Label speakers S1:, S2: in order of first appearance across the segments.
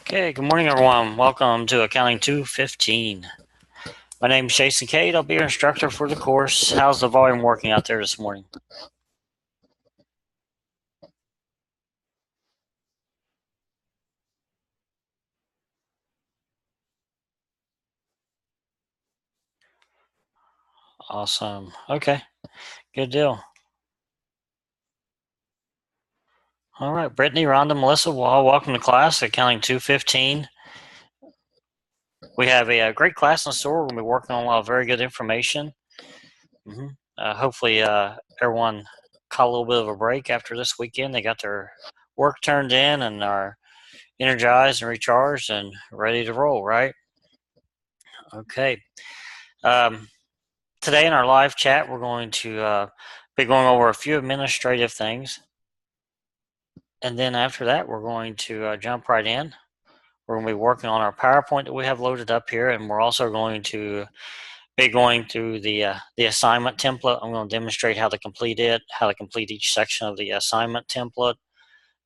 S1: Okay, good morning, everyone. Welcome to Accounting 215. My name is Jason Cade. I'll be your instructor for the course. How's the volume working out there this morning? Awesome. Okay, good deal. All right, Brittany, Rhonda, Melissa, welcome to class, Accounting 215. We have a great class in store. We're going to be working on a lot of very good information. Hopefully, everyone caught a little bit of a break after this weekend. They got their work turned in and are energized and recharged and ready to roll, right? Okay. Today in our live chat, we're going to be going over a few administrative things. And then after that, we're going to jump right in. We're going to be working on our PowerPoint that we have loaded up here, and we're also going to be going through the assignment template. I'm going to demonstrate how to complete it, how to complete each section of the assignment template.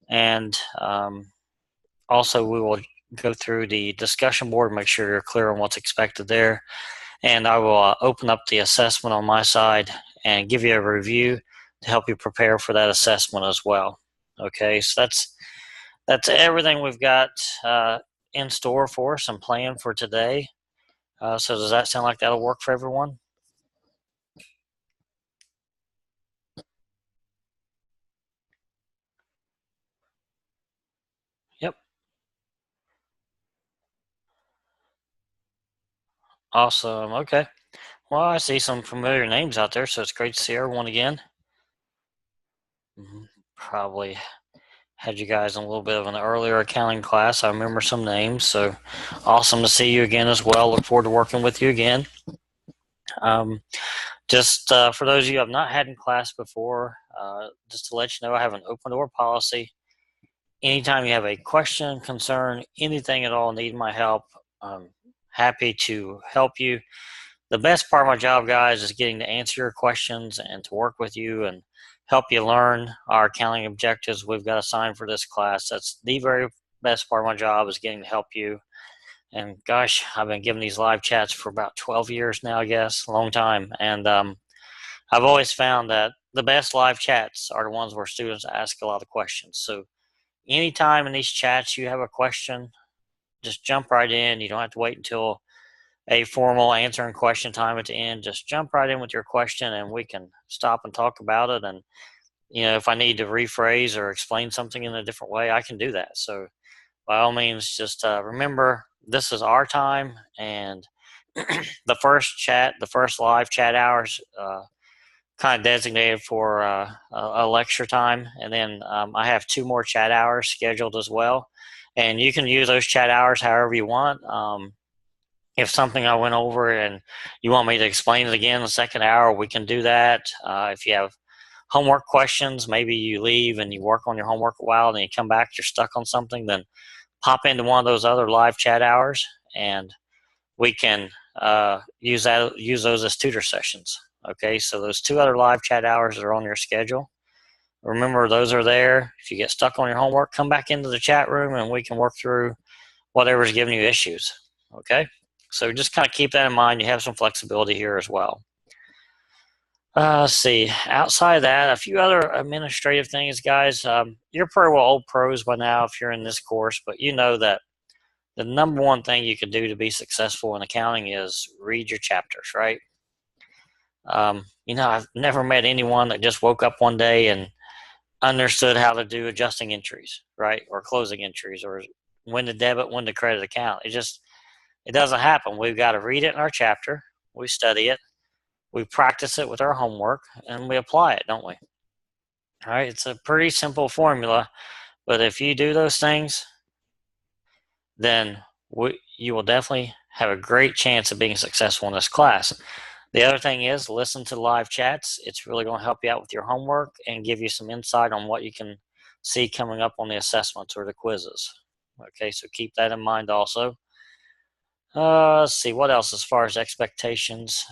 S1: And also we will go through the discussion board, make sure you're clear on what's expected there. And I will open up the assessment on my side and give you a review to help you prepare for that assessment as well. Okay, so that's everything we've got in store for us and planned for today. So does that sound like that'll work for everyone? Yep. Awesome. Okay. Well, I see some familiar names out there, so it's great to see everyone again. Probably had you guys in a little bit of an earlier accounting class. I remember some names, so awesome to see you again as well. Look forward to working with you again. Just for those of you who have not had in class before, just to let you know, I have an open door policy. Anytime you have a question, concern, anything at all, need my help, I'm happy to help you. The best part of my job, guys, is getting to answer your questions and to work with you and help you learn our accounting objectives we've got assigned for this class. That's the very best part of my job, is getting to help you. And gosh, I've been giving these live chats for about 12 years now, I guess, a long time. And I've always found that the best live chats are the ones where students ask a lot of questions. So anytime in these chats you have a question, just jump right in. You don't have to wait until a formal answer and question time at the end. Just jump right in with your question and we can stop and talk about it. And, if I need to rephrase or explain something in a different way, I can do that. So by all means, just remember, this is our time, and the first live chat hours, kind of designated for a lecture time, and then I have 2 more chat hours scheduled as well, and you can use those chat hours however you want. If something I went over and you want me to explain it again in the second hour, we can do that. If you have homework questions, maybe you leave and you work on your homework a while, and then you come back, you're stuck on something, then pop into one of those other live chat hours, and we can use those as tutor sessions. Okay, so those 2 other live chat hours that are on your schedule, remember, those are there. If you get stuck on your homework, come back into the chat room and we can work through whatever's giving you issues. Okay, so just kind of keep that in mind. You have some flexibility here as well. Let's see. Outside of that, a few other administrative things, guys. You're pretty well old pros by now if you're in this course, but you know that the number one thing you can do to be successful in accounting is read your chapters, right? I've never met anyone that just woke up one day and understood how to do adjusting entries, right? Or closing entries, or when to debit, when to credit account. It doesn't happen. We've got to read it in our chapter. We study it. We practice it with our homework, and we apply it, don't we? All right. It's a pretty simple formula, but if you do those things, then you will definitely have a great chance of being successful in this class. The other thing is, listen to live chats. It's really going to help you out with your homework and give you some insight on what you can see coming up on the assessments or the quizzes. Okay, so keep that in mind also. Let's see, what else as far as expectations?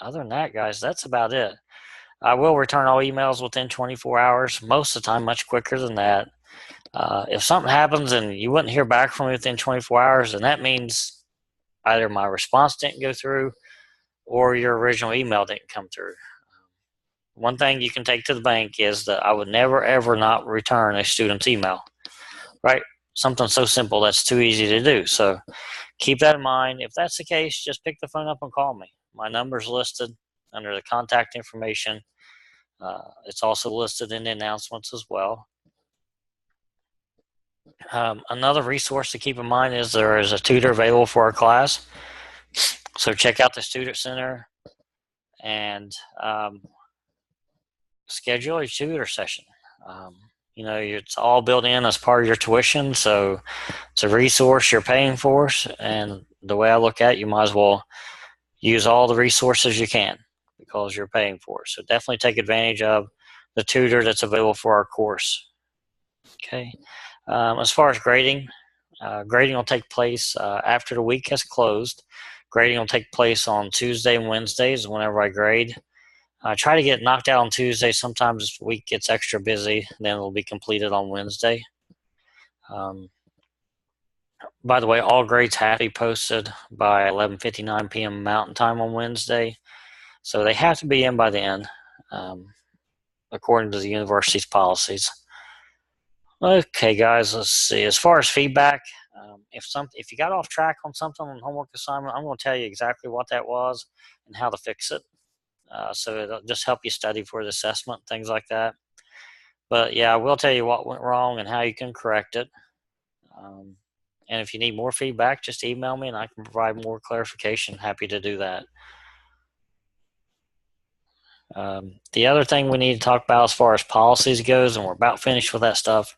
S1: Other than that, guys, that's about it. I will return all emails within 24 hours, most of the time much quicker than that. If something happens and you wouldn't hear back from me within 24 hours, then that means either my response didn't go through or your original email didn't come through. One thing you can take to the bank is that I would never, ever not return a student's email, right? Something so simple that's too easy to do. So keep that in mind. If that's the case, just pick the phone up and call me. My number's listed under the contact information. It's also listed in the announcements as well. Another resource to keep in mind is there is a tutor available for our class. So check out the Student Center and schedule a tutor session. It's all built in as part of your tuition, so it's a resource you're paying for. And the way I look at it, you might as well use all the resources you can because you're paying for it. So definitely take advantage of the tutor that's available for our course. Okay. As far as grading will take place after the week has closed. Grading will take place on Tuesday and Wednesdays whenever I grade. Try to get knocked out on Tuesday. Sometimes the week gets extra busy, then it'll be completed on Wednesday. By the way, all grades have to be posted by 11:59 p.m. Mountain Time on Wednesday. So they have to be in by then, according to the university's policies. Okay, guys, let's see. As far as feedback, if you got off track on something on homework assignment, I'm going to tell you exactly what that was and how to fix it. So it'll just help you study for the assessment, things like that. But yeah, I will tell you what went wrong and how you can correct it. And if you need more feedback, just email me and I can provide more clarification. Happy to do that. The other thing we need to talk about as far as policies goes, and we're about finished with that stuff,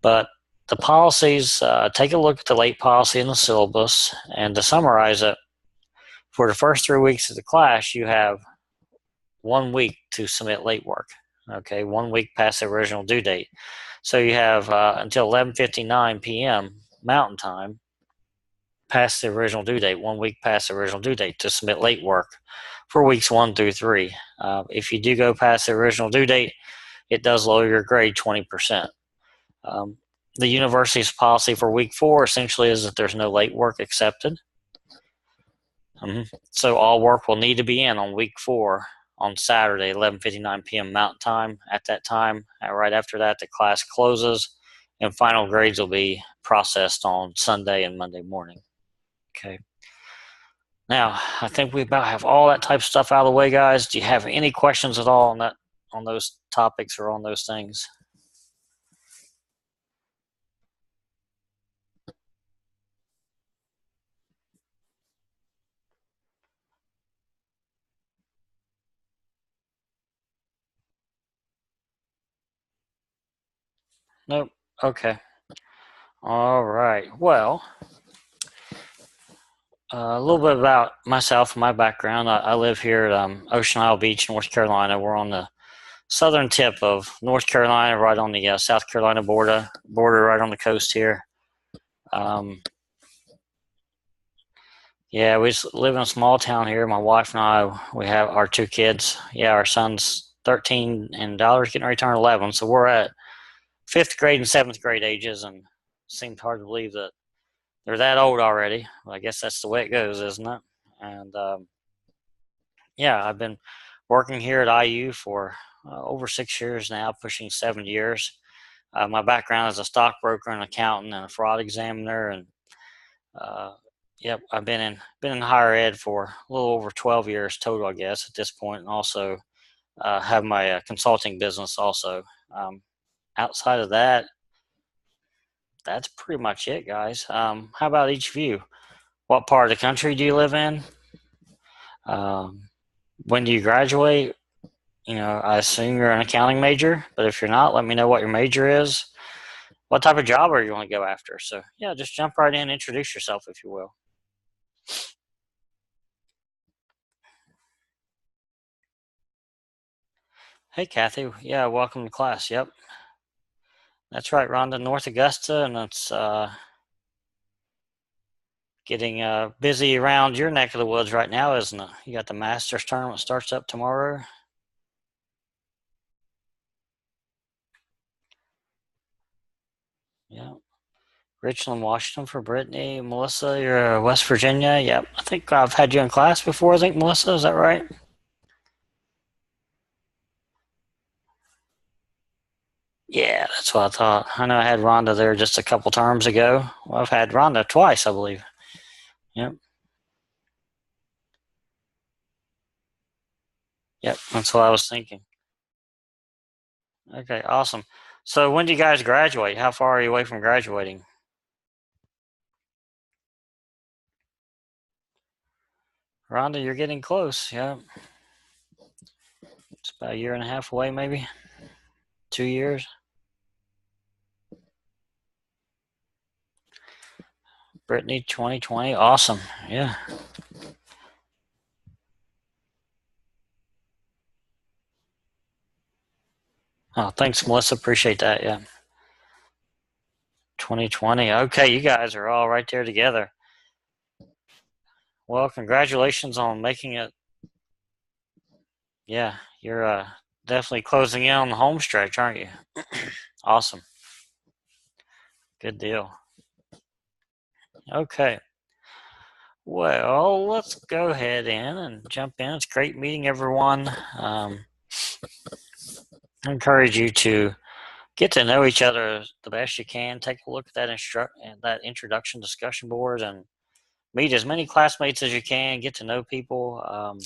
S1: but the policies, take a look at the late policy in the syllabus, and to summarize it, for the first 3 weeks of the class, you have 1 week to submit late work. Okay, 1 week past the original due date. So you have until 11:59 p.m. Mountain Time past the original due date, 1 week past the original due date to submit late work for weeks 1 through 3. If you do go past the original due date, it does lower your grade 20%. The university's policy for week 4 essentially is that there's no late work accepted. So all work will need to be in on week 4 on Saturday, 11:59 p.m. Mountain Time. At that time, right after that, the class closes, and final grades will be processed on Sunday and Monday morning. Okay. Now, I think we about have all that type of stuff out of the way, guys. Do you have any questions at all on those topics or on those things? Nope. Okay. All right. Well, a little bit about myself and my background. I live here at Ocean Isle Beach, North Carolina. We're on the southern tip of North Carolina, right on the South Carolina border right on the coast here. Yeah, we just live in a small town here. My wife and I, we have our 2 kids. Yeah, our son's 13 and daughter's getting ready to turn 11. So we're at 5th grade and 7th grade ages, and it seems hard to believe that they're that old already. Well, I guess that's the way it goes, isn't it? And yeah, I've been working here at IU for over 6 years now, pushing 7 years. My background is a stockbroker, an accountant, and a fraud examiner, and yep, I've been in higher ed for a little over 12 years total, I guess, at this point, and also have my consulting business also. Outside of that, that's pretty much it, guys. How about each of you? What part of the country do you live in? When do you graduate? I assume you're an accounting major, but if you're not, let me know what your major is. What type of job are you going to go after? So, yeah, just jump right in, introduce yourself, if you will. Hey, Kathy. Yeah, welcome to class. Yep. That's right, Rhonda, North Augusta, and it's getting busy around your neck of the woods right now, isn't it? You got the Masters tournament starts up tomorrow. Richland, Washington for Brittany. Melissa, you're West Virginia. Yep. I think I've had you in class before. I think, Melissa, is that right? Yeah, that's what I thought. I know I had Rhonda there just a couple terms ago. Well, I've had Rhonda twice, I believe. Yep. Yep. That's what I was thinking. Okay, awesome. So when do you guys graduate? How far are you away from graduating? Rhonda, you're getting close. Yeah. It's about a year and a half away, maybe 2 years. Brittany, 2020. Awesome. Yeah. Oh, thanks, Melissa. Appreciate that. Yeah. 2020. Okay, you guys are all right there together. Well, congratulations on making it. Yeah, you're definitely closing in on the home stretch, aren't you? Awesome. Good deal. Okay. Well, let's go ahead and jump in. It's great meeting everyone. I encourage you to get to know each other the best you can. Take a look at that introduction discussion board and meet as many classmates as you can. Get to know people.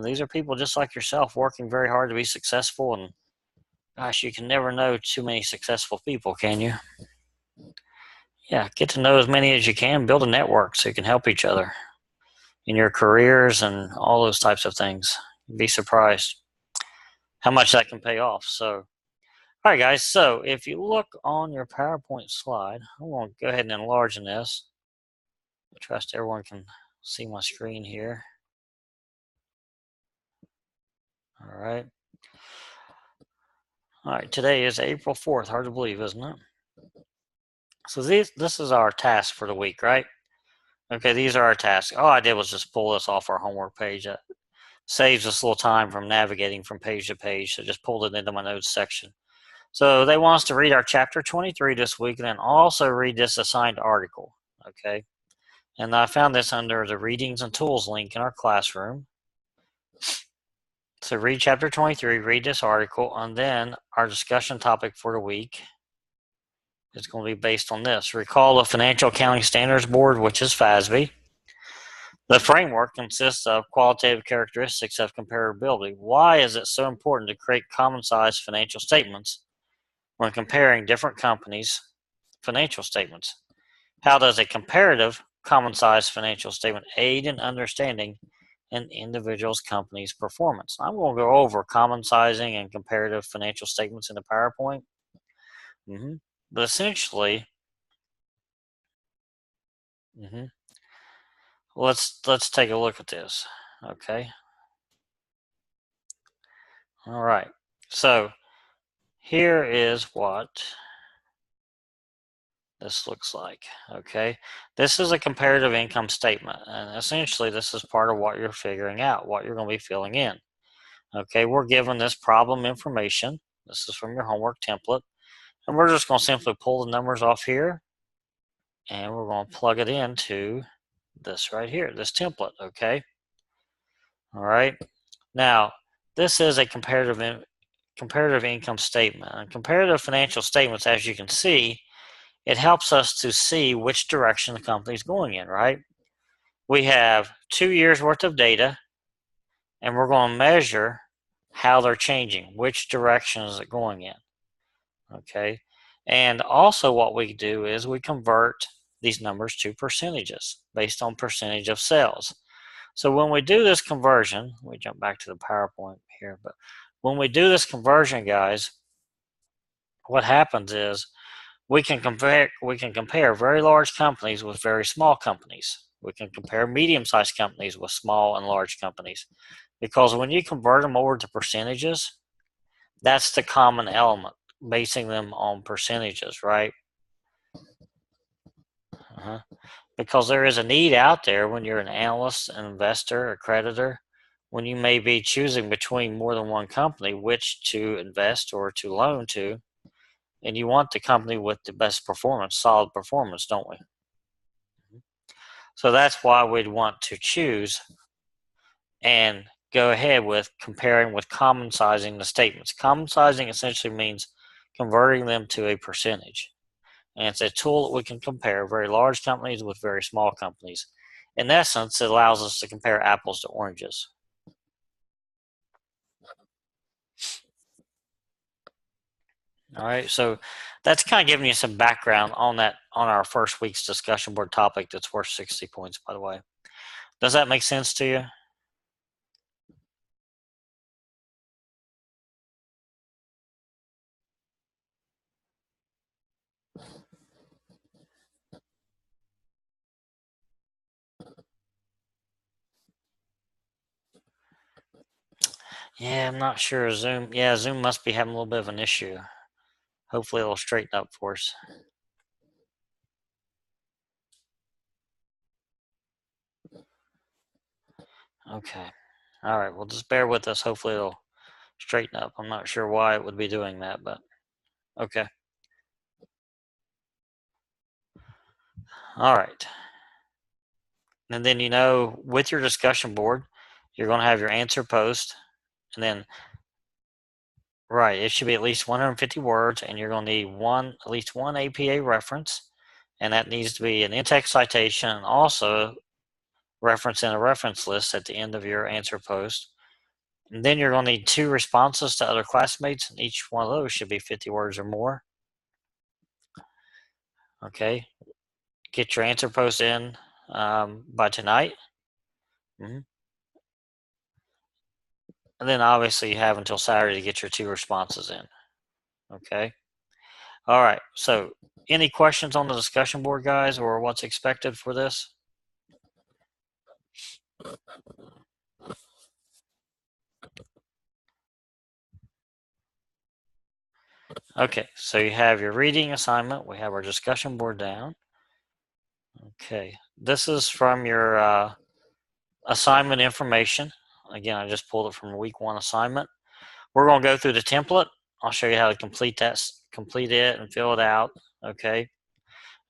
S1: These are people just like yourself working very hard to be successful. And gosh, you can never know too many successful people, can you? Yeah, get to know as many as you can. Build a network so you can help each other in your careers and all those types of things. You'd be surprised how much that can pay off. So, all right, guys. So if you look on your PowerPoint slide, I'm going to go ahead and enlarge this. I trust everyone can see my screen here. All right. All right, today is April 4th. Hard to believe, isn't it? So this is our task for the week, right? Okay, these are our tasks. All I did was just pull this off our homework page. That saves us a little time from navigating from page to page. So just pulled it into my notes section. So they want us to read our chapter 23 this week and then also read this assigned article, okay? And I found this under the readings and tools link in our classroom. So read chapter 23, read this article, and then our discussion topic for the week is going to be based on this. Recall the Financial Accounting Standards Board, which is FASB. The framework consists of qualitative characteristics of comparability. Why is it so important to create common-sized financial statements when comparing different companies' financial statements? How does a comparative common-sized financial statement aid in understanding an individual's company's performance? I'm going to go over common sizing and comparative financial statements in the PowerPoint. But essentially, let's take a look at this. Okay. All right. So here is what this looks like. Okay. This is a comparative income statement, and essentially this is part of what you're figuring out, what you're going to be filling in. Okay, we're given this problem information. This is from your homework template. And we're just going to simply pull the numbers off here. And we're going to plug it into this right here, this template, okay? All right. Now, this is a comparative income statement. And comparative financial statements, as you can see, it helps us to see which direction the company is going in, right? We have 2 years worth of data, and we're going to measure how they're changing, which direction is it going in, okay? And also what we do is we convert these numbers to percentages based on percentage of sales. So when we do this conversion, we jump back to the PowerPoint here, but when we do this conversion, guys, what happens is we can compare very large companies with very small companies. We can compare medium-sized companies with small and large companies. Because when you convert them over to percentages, that's the common element, basing them on percentages, right? Because there is a need out there when you're an analyst, an investor, a creditor, when you may be choosing between more than one company, which to invest or to loan to. And you want the company with the best performance, solid performance, don't we? So that's why we'd want to choose and go ahead with comparing with common sizing the statements. Common sizing essentially means converting them to a percentage. And it's a tool that we can compare very large companies with very small companies. In essence, it allows us to compare apples to oranges. All right, so that's kind of giving you some background on our first week's discussion board topic that's worth 60 points, by the way. Does that make sense to you? Yeah, I'm not sure. Zoom, yeah, Zoom must be having a little bit of an issue. Hopefully it'll straighten up for us. Okay. All right, well, just bear with us. Hopefully it'll straighten up. I'm not sure why it would be doing that, but okay. All right. And then, with your discussion board, you're going to have your answer post. And then, right, it should be at least 150 words, and you're going to need at least one APA reference. And that needs to be an in-text citation and also reference in a reference list at the end of your answer post. And then you're going to need 2 responses to other classmates, and each one of those should be 50 words or more. Okay. Get your answer post in by tonight. Mm-hmm. And then obviously you have until Saturday to get your 2 responses in. Okay. All right. So any questions on the discussion board, guys, or what's expected for this? Okay. So you have your reading assignment. We have our discussion board down. Okay. This is from your assignment information. Again, I just pulled it from week 1 assignment. We're going to go through the template. I'll show you how to complete it and fill it out. Okay.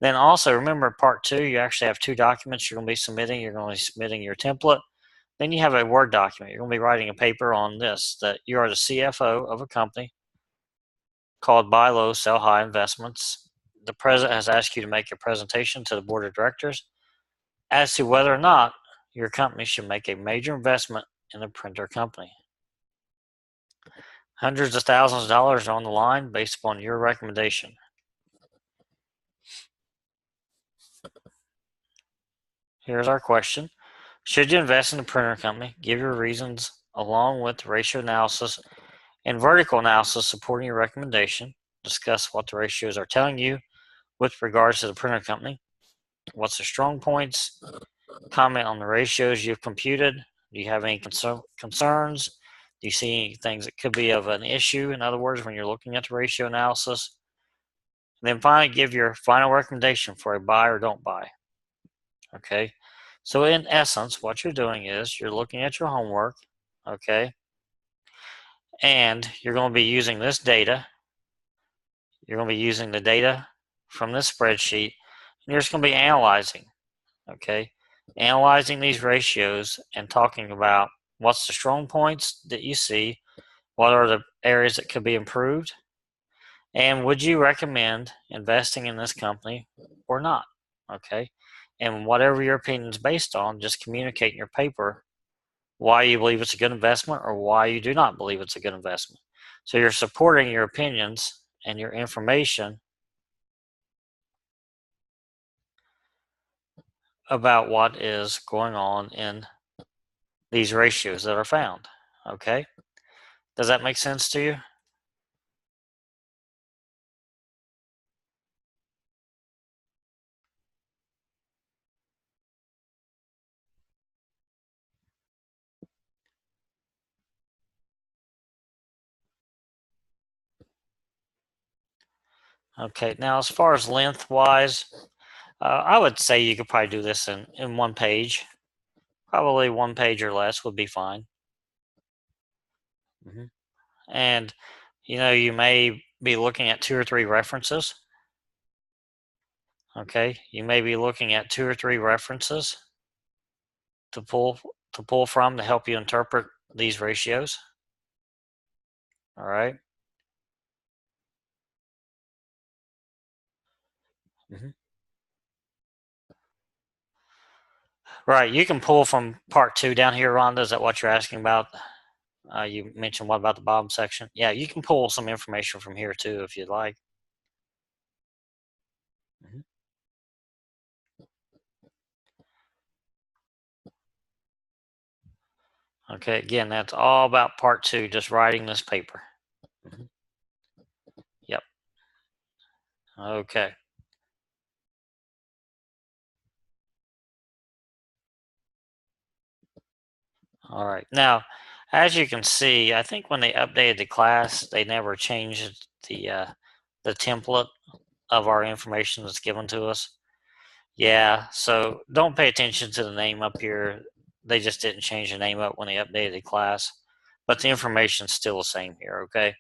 S1: Then also remember part 2, you actually have 2 documents you're going to be submitting. You're going to be submitting your template. Then you have a Word document. You're going to be writing a paper on this, that you are the CFO of a company called Buy Low, Sell High Investments. The president has asked you to make a presentation to the board of directors as to whether or not your company should make a major investment in a printer company. Hundreds of thousands of dollars are on the line based upon your recommendation. Here's our question. Should you invest in a printer company? Give your reasons along with ratio analysis and vertical analysis supporting your recommendation. Discuss what the ratios are telling you with regards to the printer company. What's the strong points? Comment on the ratios you've computed. Do you have any concerns? Do you see any things that could be of an issue? In other words, when you're looking at the ratio analysis. And then finally, give your final recommendation for a buy or don't buy. Okay. So in essence, what you're doing is you're looking at your homework. Okay. And you're going to be using this data. You're going to be using the data from this spreadsheet. And you're just going to be analyzing. Okay. Analyzing these ratios and talking about what's the strong points that you see, what are the areas that could be improved, and would you recommend investing in this company or not? Okay. And whatever your opinion is based on, just communicate in your paper why you believe it's a good investment or why you do not believe it's a good investment. So you're supporting your opinions and your information about what is going on in these ratios that are found. Okay. Does that make sense to you? Okay. Now, as far as length wise, I would say you could probably do this in 1 page. Probably 1 page or less would be fine. And you may be looking at 2 or 3 references. Okay, you may be looking at 2 or 3 references to pull from to help you interpret these ratios. All right. Mm-hmm. Right, you can pull from part 2 down here, Rhonda. Is that what you're asking about? You mentioned what about the bottom section? Yeah, you can pull some information from here too if you'd like. Mm-hmm. Okay, again, that's all about part 2, just writing this paper. Mm-hmm. Yep. Okay. All right. Now, as you can see, I think when they updated the class, they never changed the template of our information that's given to us. Yeah, so don't pay attention to the name up here. They just didn't change the name up when they updated the class, but the information's still the same here, okay?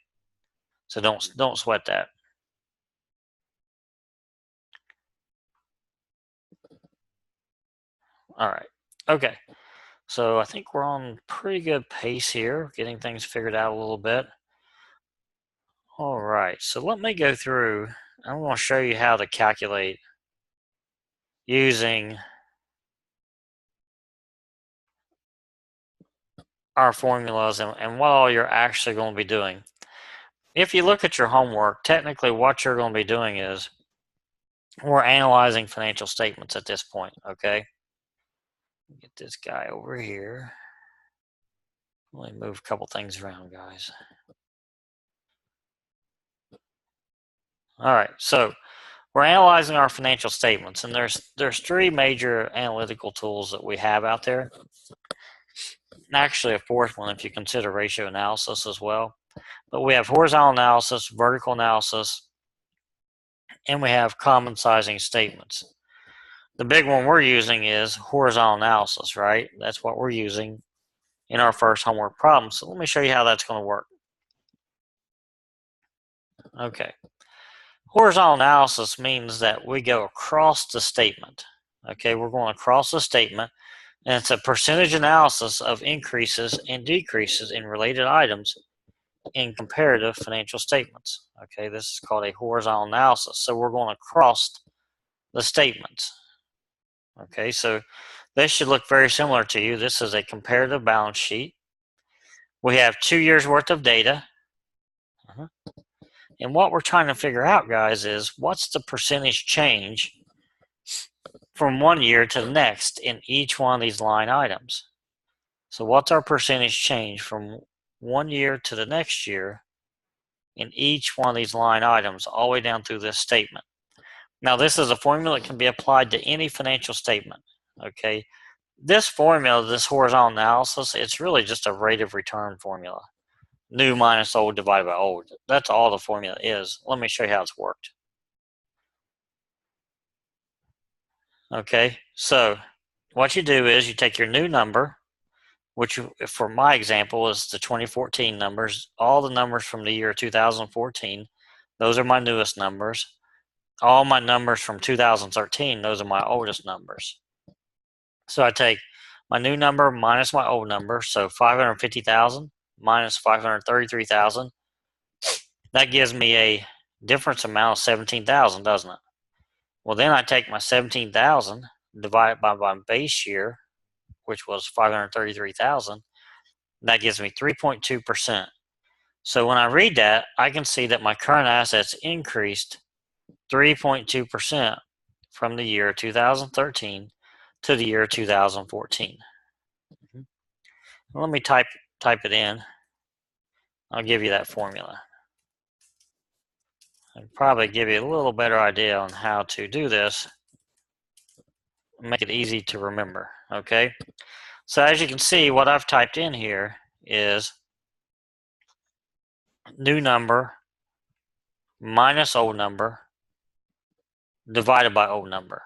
S1: So don't sweat that. All right. Okay. So I think we're on pretty good pace here, getting things figured out a little bit. All right. So let me go through. I'm going to show you how to calculate using our formulas and what all you're actually going to be doing. If you look at your homework, technically what you're going to be doing is we're analyzing financial statements at this point, okay? Get this guy over here. Let me move a couple things around, guys. All right, so we're analyzing our financial statements, and there's 3 major analytical tools that we have out there. Actually, a 4th one if you consider ratio analysis as well. But we have horizontal analysis, vertical analysis, and we have common sizing statements. The big one we're using is horizontal analysis, right? That's what we're using in our first homework problem. So let me show you how that's going to work. Okay. Horizontal analysis means that we go across the statement. Okay, we're going across the statement, and it's a percentage analysis of increases and decreases in related items in comparative financial statements. Okay, this is called a horizontal analysis. So we're going across the statements. Okay, so this should look very similar to you. This is a comparative balance sheet. We have 2 years worth of data. And what we're trying to figure out, guys, is what's the percentage change from one year to the next in each one of these line items. So what's our percentage change from one year to the next year in each one of these line items all the way down through this statement? Now, this is a formula that can be applied to any financial statement, okay? This formula, this horizontal analysis, it's really just a rate of return formula. New minus old divided by old. That's all the formula is. Let me show you how it's worked. Okay, so what you do is you take your new number, which for my example is the 2014 numbers, all the numbers from the year 2014, those are my newest numbers. All my numbers from 2013, those are my oldest numbers. So I take my new number minus my old number, so 550,000 minus 533,000. That gives me a difference amount of 17,000, doesn't it? Well, then I take my 17,000, divide it by my base year, which was 533,000. That gives me 3.2%. So when I read that, I can see that my current assets increased 3.2% from the year 2013 to the year 2014. Let me type it in. I'll give you that formula. I'll probably give you a little better idea on how to do this. Make it easy to remember, okay? So as you can see, what I've typed in here is new number minus old number divided by old number.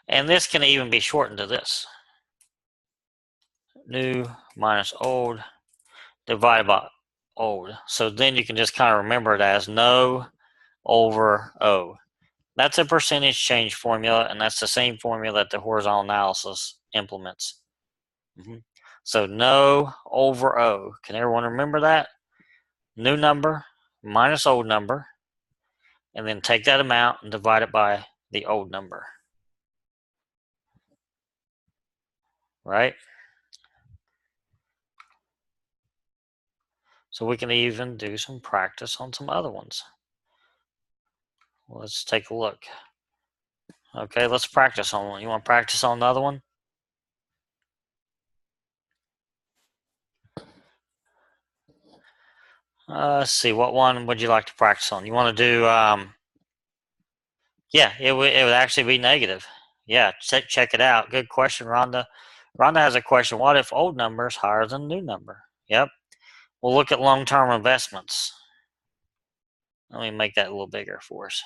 S1: And this can even be shortened to this. New minus old divided by old. So then you can just kind of remember it as no over O. That's a percentage change formula, and that's the same formula that the horizontal analysis implements. So no over O. Can everyone remember that? New number minus old number, and then take that amount and divide it by the old number. Right? So we can even do some practice on some other ones. Let's take a look. Okay, let's practice on one. You want to practice on another one? Let's see. What one would you like to practice on? You want to do? Yeah, it would actually be negative. Yeah, check it out. Good question, Rhonda. Rhonda has a question. What if old number is higher than new number? Yep. We'll look at long-term investments. Let me make that a little bigger for us.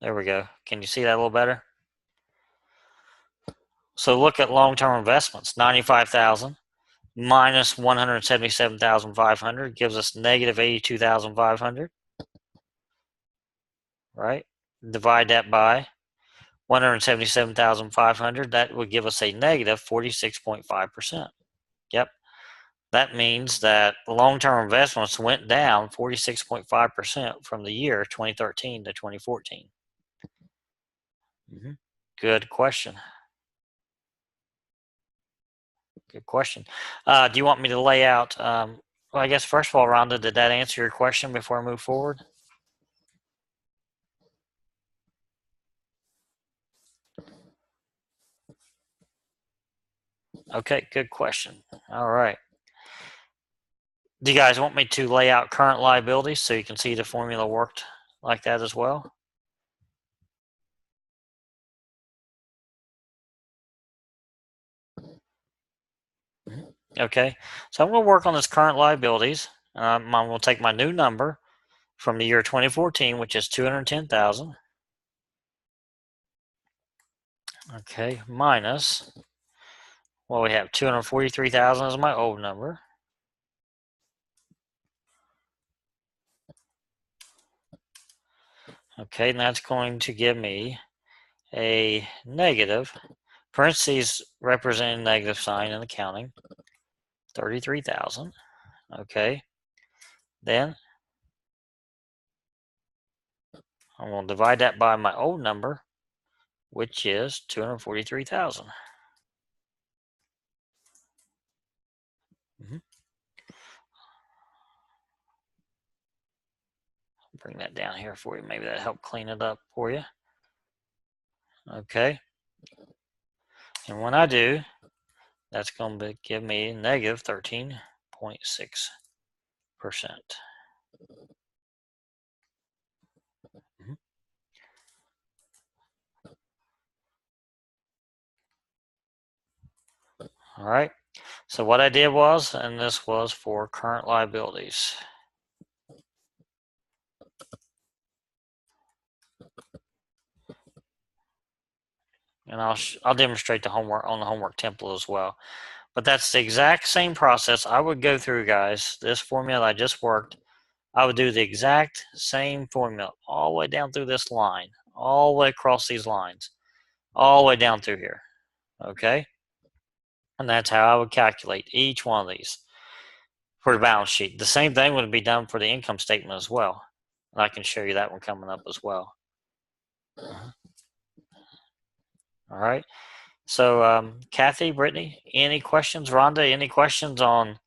S1: There we go. Can you see that a little better? So look at long-term investments. 95,000 minus 177,500 gives us negative 82,500. Right? Divide that by 177,500. That would give us a negative 46.5%. Yep. That means that long-term investments went down 46.5% from the year 2013 to 2014. Good question. Good question. Do you want me to lay out? Well, I guess first of all, Rhonda, did that answer your question before I move forward? Okay, good question. All right. Do you guys want me to lay out current liabilities so you can see the formula worked like that as well? Okay, so I'm going to work on this current liabilities. I'm going to take my new number from the year 2014, which is 210,000. Okay, minus, well, we have 243,000 as my old number. Okay, and that's going to give me a negative, parentheses representing negative sign in accounting, 33,000. Okay, then I'm going to divide that by my old number, which is 243,000. Bring that down here for you. Maybe that helped clean it up for you. Okay. And when I do, that's going to give me negative 13.6%. All right. So what I did was, and this was for current liabilities. And I'll demonstrate the homework on the homework template as well. But that's the exact same process I would go through, guys. This formula I just worked, I would do the exact same formula all the way down through this line, all the way across these lines, all the way down through here. Okay? And that's how I would calculate each one of these for the balance sheet. The same thing would be done for the income statement as well. And I can show you that one coming up as well. All right. So, Kathy, Brittany, any questions? Rhonda, any questions on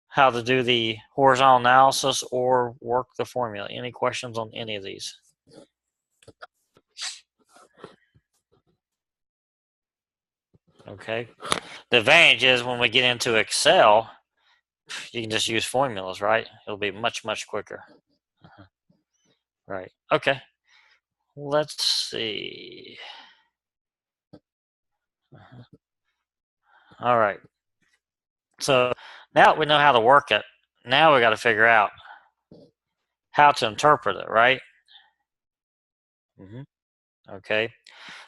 S1: how to do the horizontal analysis or work the formula? Any questions on any of these? Okay. The advantage is when we get into Excel, you can just use formulas, right? It'll be much, much quicker. Right. Okay. Let's see. All right. So now we know how to work it. Now we got to figure out how to interpret it, right? Okay.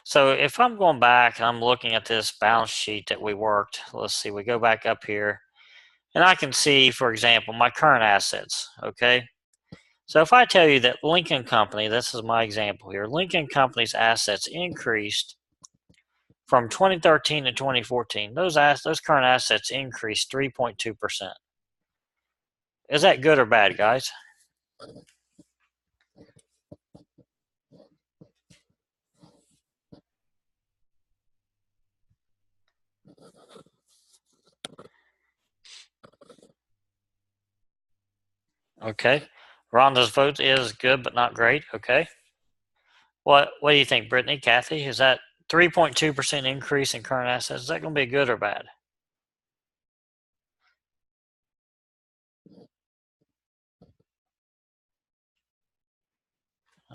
S1: So if I'm going back and I'm looking at this balance sheet that we worked, let's see, we go back up here and I can see, for example, my current assets, okay? So if I tell you that Lincoln Company, this is my example here, Lincoln Company's assets increased from 2013 to 2014. Those current assets increased 3.2%. Is that good or bad, guys? Okay. Rhonda's vote is good but not great. Okay. What do you think, Brittany, Kathy? Is that 3.2% increase in current assets? Is that going to be good or bad?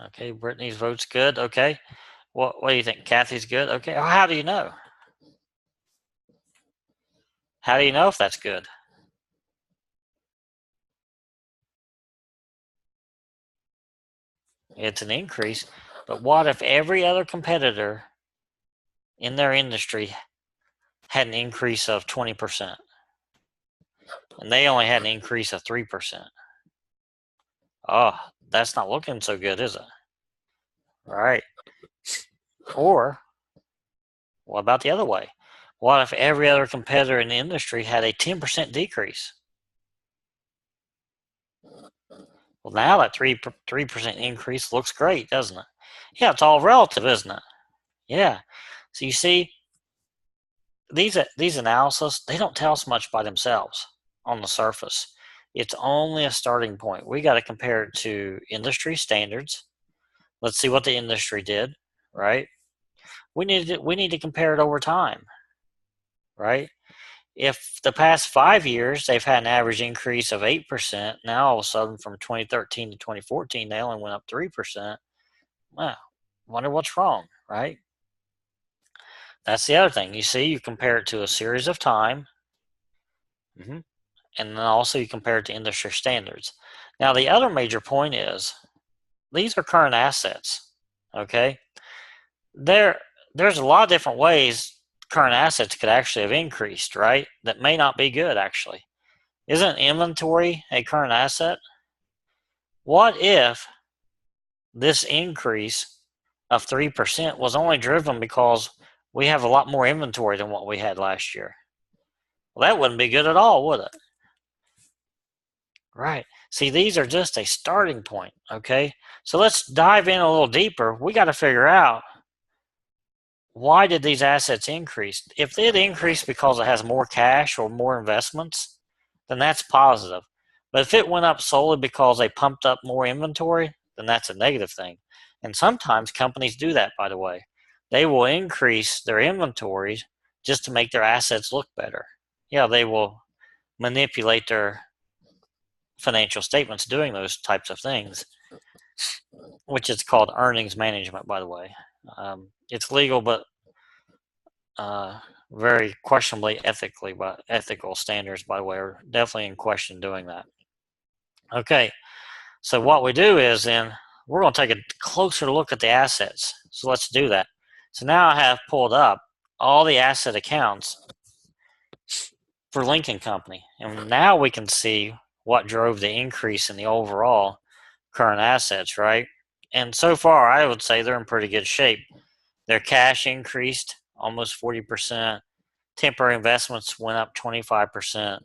S1: Okay, Brittany's vote's good. Okay. What do you think? Kathy's good? Okay. How do you know? How do you know if that's good? It's an increase. But what if every other competitor in their industry had an increase of 20%? And they only had an increase of 3%. Oh, that's not looking so good, is it? All right. Or what about the other way? What if every other competitor in the industry had a 10% decrease? Well, now that 3% increase looks great, doesn't it? Yeah, it's all relative, isn't it? Yeah. So you see, these analysis, they don't tell us much by themselves on the surface. It's only a starting point. We got to compare it to industry standards. Let's see what the industry did, right? We need to compare it over time, right? If the past 5 years they've had an average increase of 8%, now all of a sudden from 2013 to 2014 they only went up 3%. Wow, wonder what's wrong, right? That's the other thing. You see, you compare it to a series of time, and then also you compare it to industry standards. Now the other major point is these are current assets. Okay, there's a lot of different ways current assets could actually have increased, right? That may not be good actually. Isn't inventory a current asset? What if this increase of 3% was only driven because we have a lot more inventory than what we had last year? Well, that wouldn't be good at all, would it? Right. See, these are just a starting point, okay? So let's dive in a little deeper. We got to figure out, why did these assets increase? If they had increased because it has more cash or more investments, then that's positive. But if it went up solely because they pumped up more inventory, then that's a negative thing. And sometimes companies do that, by the way. They will increase their inventories just to make their assets look better. Yeah, they will manipulate their financial statements doing those types of things, which is called earnings management, by the way. It's legal, but very questionably ethically, but ethical standards, by the way, are definitely in question doing that. Okay, so what we do is then we're going to take a closer look at the assets. So let's do that. So now I have pulled up all the asset accounts for Lincoln Company, and now we can see what drove the increase in the overall current assets, right? And so far, I would say they're in pretty good shape. Their cash increased almost 40%. Temporary investments went up 25%.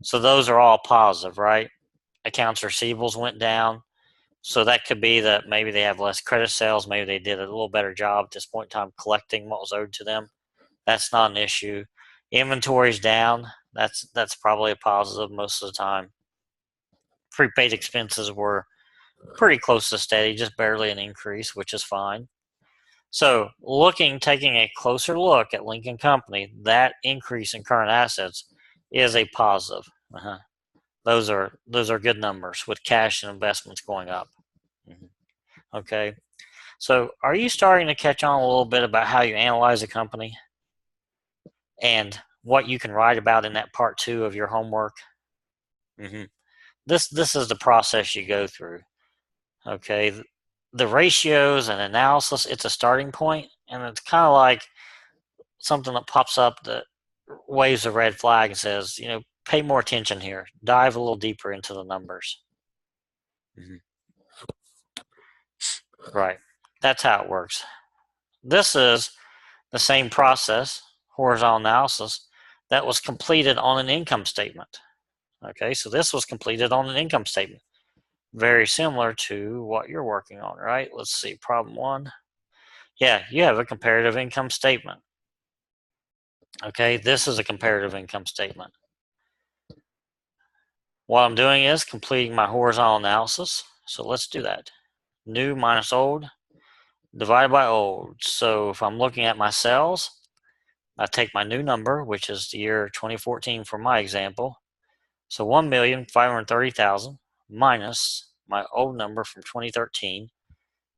S1: So those are all positive, right? Accounts receivables went down. So that could be that maybe they have less credit sales. Maybe they did a little better job at this point in time collecting what was owed to them. That's not an issue. Inventory's down. That's probably a positive most of the time. Prepaid expenses were pretty close to steady, just barely an increase, which is fine. So taking a closer look at Lincoln Company, that increase in current assets is a positive. Those are good numbers with cash and investments going up. Okay. So are you starting to catch on a little bit about how you analyze a company and what you can write about in that part 2 of your homework? This is the process you go through. Okay. The ratios and analysis, it's a starting point, And it's kind of like something that pops up that waves a red flag and says, pay more attention here. Dive a little deeper into the numbers. Right. That's how it works. This is the same process, horizontal analysis, that was completed on an income statement. Okay, so this was completed on an income statement. Very similar to what you're working on, right? Let's see, problem 1. Yeah, you have a comparative income statement. Okay, this is a comparative income statement. What I'm doing is completing my horizontal analysis. So let's do that. New minus old, divided by old. So if I'm looking at my cells, I take my new number, which is the year 2014 for my example. So 1,530,000 minus my old number from 2013,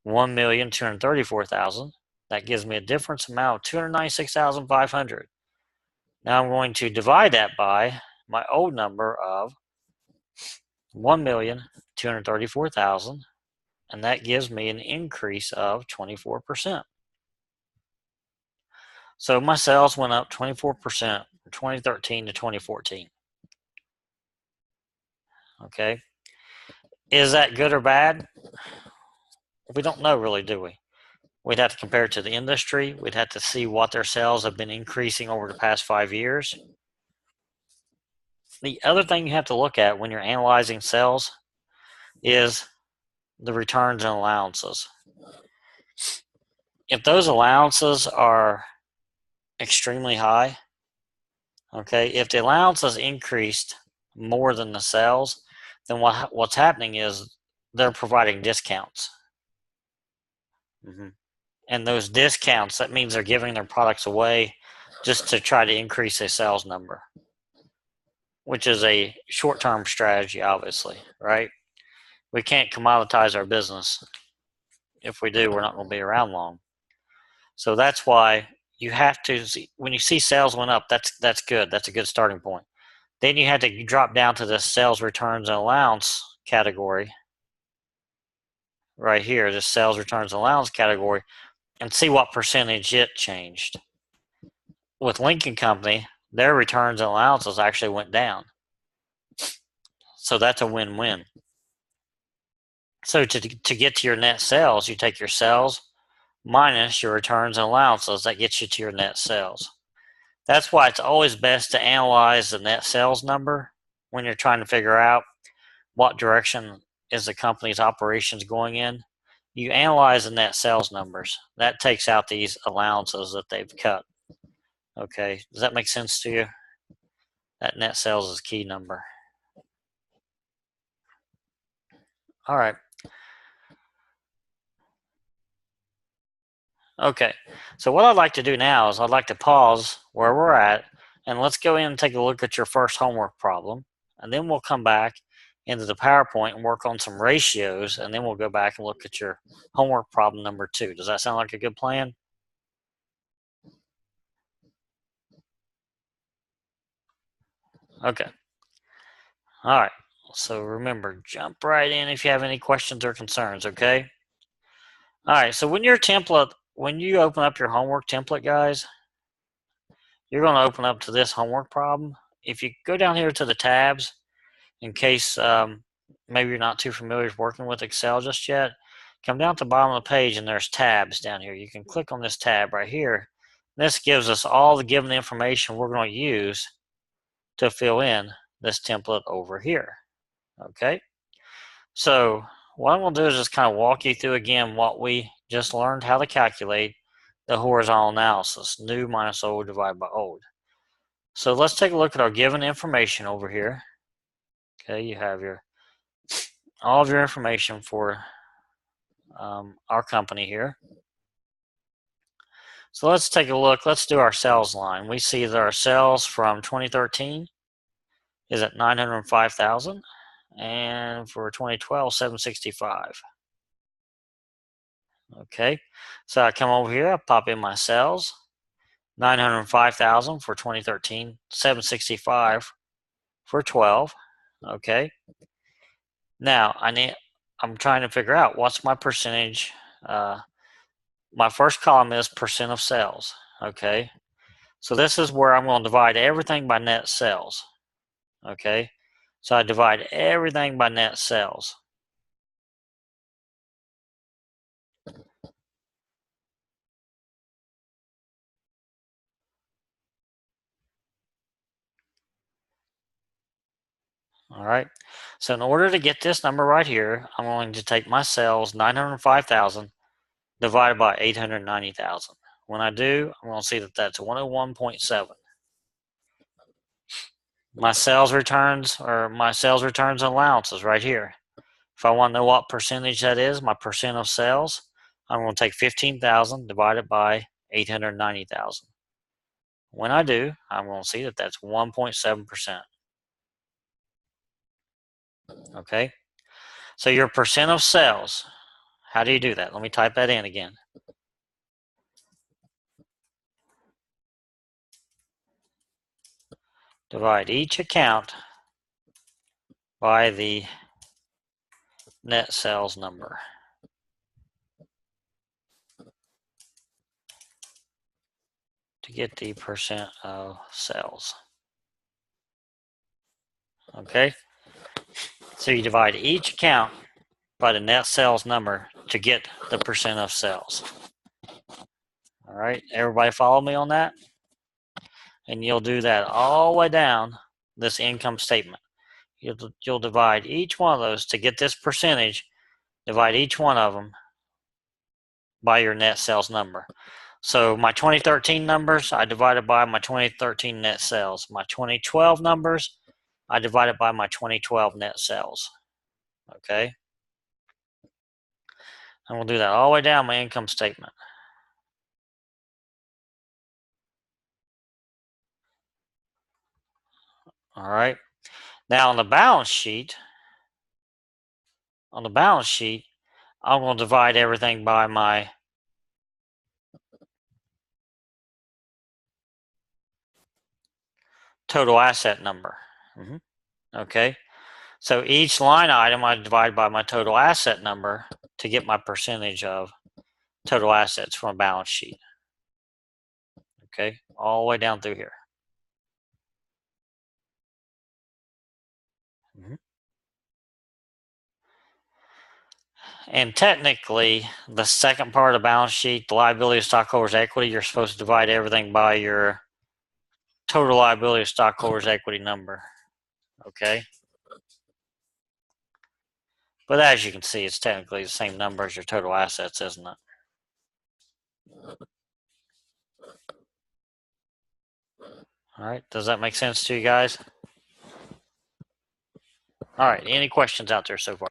S1: 1,234,000. That gives me a difference amount of 296,500. Now I'm going to divide that by my old number of 1,234,000, and that gives me an increase of 24%. So my sales went up 24% from 2013 to 2014. Okay. Is that good or bad? We don't know really, do we? We'd have to compare it to the industry. We'd have to see what their sales have been increasing over the past 5 years. The other thing you have to look at when you're analyzing sales is the returns and allowances. If those allowances are extremely high, okay, if the allowances increased more than the sales, then what's happening is they're providing discounts. And those discounts, that means they're giving their products away just to try to increase their sales number, which is a short-term strategy, obviously, right? We can't commoditize our business. If we do, we're not going to be around long. So that's why you have to see, when you see sales went up, that's good. That's a good starting point. Then you had to drop down to the sales returns and allowance category right here, the sales returns and allowance category, and see what percentage it changed. With Lincoln Company, their returns and allowances actually went down. So that's a win-win. So to get to your net sales, you take your sales minus your returns and allowances. That gets you to your net sales. That's why it's always best to analyze the net sales number when you're trying to figure out what direction is the company's operations going in. You analyze the net sales numbers. That takes out these allowances that they've cut. Okay, does that make sense to you? That net sales is a key number. All right. Okay, so what I'd like to do now is I'd like to pause where we're at, and let's go in and take a look at your first homework problem, and then we'll come back into the PowerPoint and work on some ratios, and then we'll go back and look at your homework problem number 2. Does that sound like a good plan? Okay. All right. So remember, jump right in if you have any questions or concerns, okay? All right, so when you open up your homework template, guys, you're going to open up to this homework problem. If you go down here to the tabs, in case maybe you're not too familiar with working with Excel just yet, come down to the bottom of the page and there's tabs down here. You can click on this tab right here. This gives us all the given information we're going to use to fill in this template over here. Okay, so what I'm going to do is just kind of walk you through again what we just learned how to calculate the horizontal analysis, new minus old divided by old. So let's take a look at our given information over here. Okay, you have all of your information for our company here. So let's take a look. Let's do our sales line. We see that our sales from 2013 is at 905,000, and for 2012, 765. Okay, so I come over here, I pop in my sales, 905,000 for 2013, 765 for 12. Okay, now I'm trying to figure out what's my percentage my first column is percent of sales. Okay, so this is where I'm going to divide everything by net sales. Okay, so I divide everything by net sales. All right, so in order to get this number right here, I'm going to take my sales, 905,000, divided by 890,000. When I do, I'm going to see that that's 101.7. My sales returns, or my sales returns and allowances right here. If I want to know what percentage that is, my percent of sales, I'm going to take 15,000 divided by 890,000. When I do, I'm going to see that that's 1.7%. Okay, so your percent of sales, how do you do that? Let me type that in again. Divide each account by the net sales number to get the percent of sales. Okay, so you divide each account by the net sales number to get the percent of sales. All right, everybody follow me on that? And you'll do that all the way down this income statement. You'll divide each one of those to get this percentage, divide each one of them by your net sales number. So my 2013 numbers, I divided by my 2013 net sales. My 2012 numbers, I divided by my 2012 net sales. Okay? And we'll do that all the way down my income statement. All right. Now on the balance sheet, I'm going to divide everything by my total asset number. Okay. So each line item I divide by my total asset number to get my percentage of total assets from a balance sheet. Okay, all the way down through here. And technically, the second part of the balance sheet, the liability of stockholders' equity, you're supposed to divide everything by your total liability of stockholders' equity number. Okay. But as you can see, it's technically the same number as your total assets, isn't it? All right, does that make sense to you guys? All right, any questions out there so far?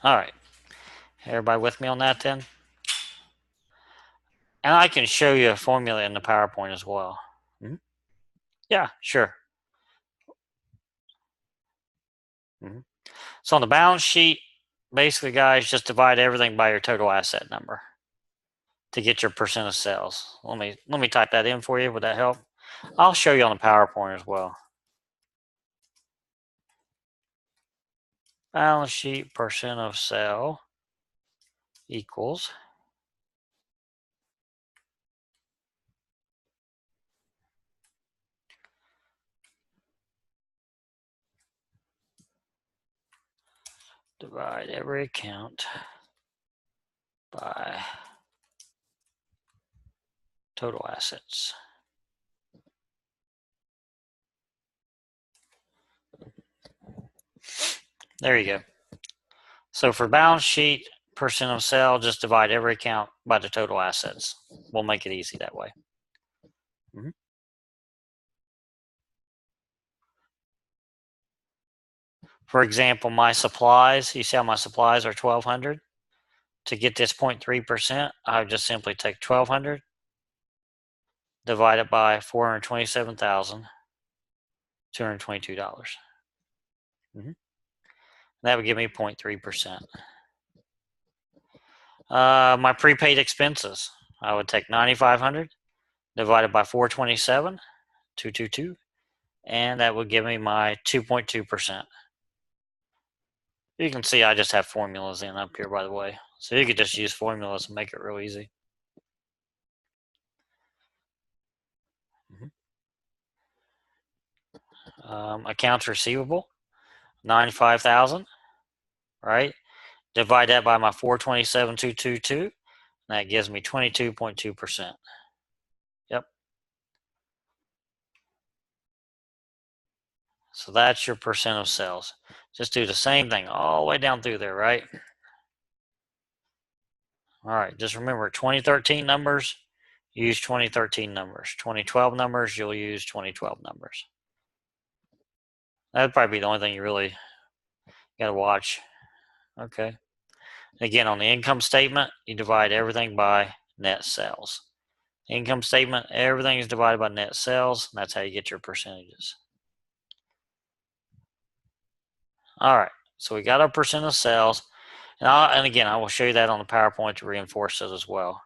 S1: All right, everybody with me on that then? And I can show you a formula in the PowerPoint as well. Yeah, sure. So on the balance sheet, basically, guys, just divide everything by your total asset number to get your percent of sales. Let me type that in for you. Would that help? I'll show you on the PowerPoint as well. Balance sheet percent of sale equals divide every account by total assets. There you go. So for balance sheet percent of sale, just divide every account by the total assets. We'll make it easy that way. For example, my supplies, you see how my supplies are 1,200? To get this 0.3%, I would just simply take 1,200, divide it by $427,222. That would give me 0.3%. My prepaid expenses, I would take 9,500 divided by 427, 222, and that would give me my 2.2%. You can see I just have formulas in up here, by the way. So you could just use formulas and make it real easy. Accounts receivable, 95,000, right? Divide that by my 427,222, and that gives me 22.2%. Yep. So that's your percent of sales. Just do the same thing all the way down through there, right? All right, just remember 2013 numbers, use 2013 numbers. 2012 numbers, you'll use 2012 numbers. That'd probably be the only thing you really got to watch. Okay. Again, on the income statement, you divide everything by net sales. Income statement, everything is divided by net sales. And that's how you get your percentages. All right, so we got our percent of sales. And again, I will show you that on the PowerPoint to reinforce it as well.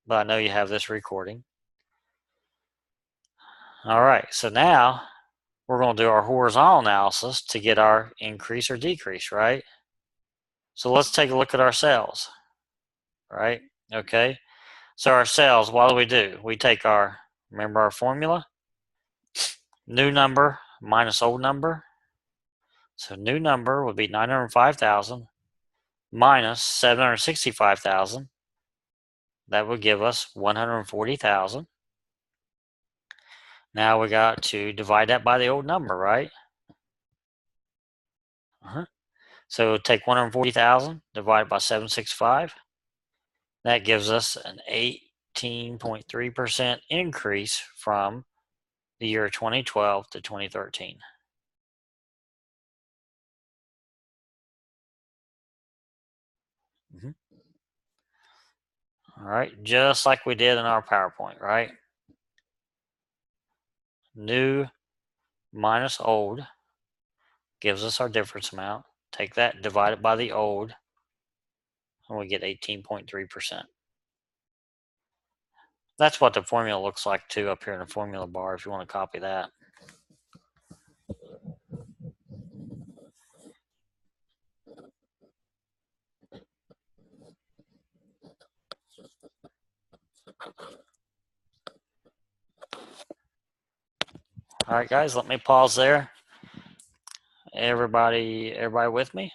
S1: But I know you have this recording. All right, so now we're going to do our horizontal analysis to get our increase or decrease, right? So let's take a look at our sales, right? Okay, so our sales, what do? We take our, remember our formula? New number minus old number. So new number would be 905,000 minus 765,000. That would give us 140,000. Now we got to divide that by the old number, right? So take 140,000 divided by 765. That gives us an 18.3% increase from the year 2012 to 2013. All right, just like we did in our PowerPoint, right? New minus old gives us our difference amount. Take that, divide it by the old, and we get 18.3%. That's what the formula looks like too up here in the formula bar if you want to copy that. All right, guys, let me pause there. Everybody with me?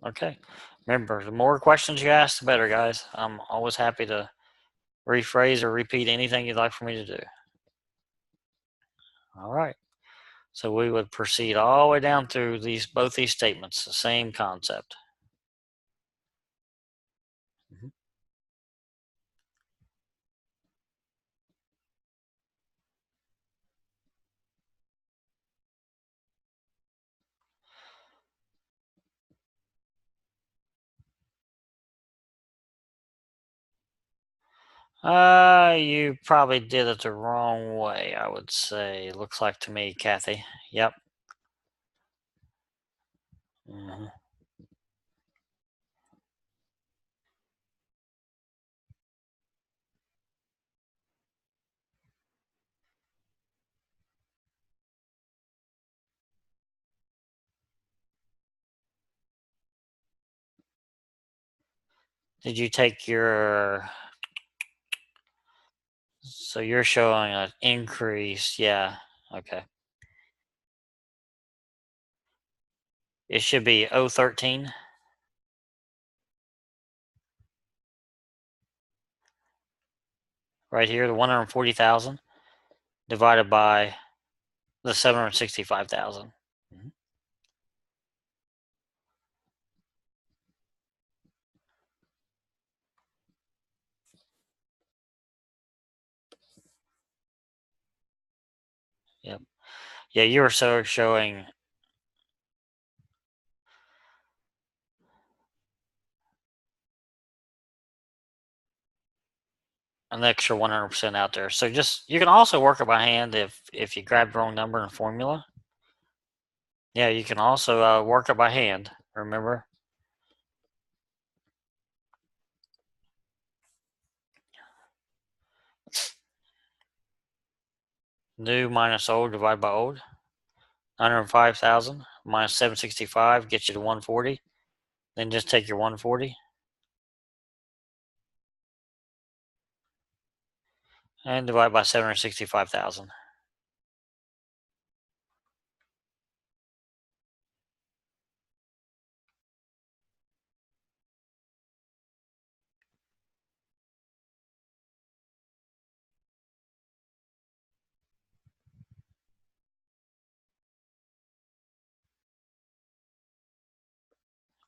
S1: Okay. Remember, the more questions you ask, the better, guys. I'm always happy to rephrase or repeat anything you'd like for me to do. All right. So we would proceed all the way down through both these statements, the same concept. You probably did it the wrong way, I would say. Looks like to me, Kathy. Yep. Did you take your... So you're showing an increase. Yeah. Okay. It should be 013. Right here, the 140,000 divided by the 765,000. Yep. Yeah, you were showing. an extra 100% out there. So you can also work it by hand if you grab the wrong number in formula. Yeah, you can also work it by hand, remember? New minus old divided by old. 105,000 minus 765 gets you to 140. Then just take your 140 and divide by 765,000.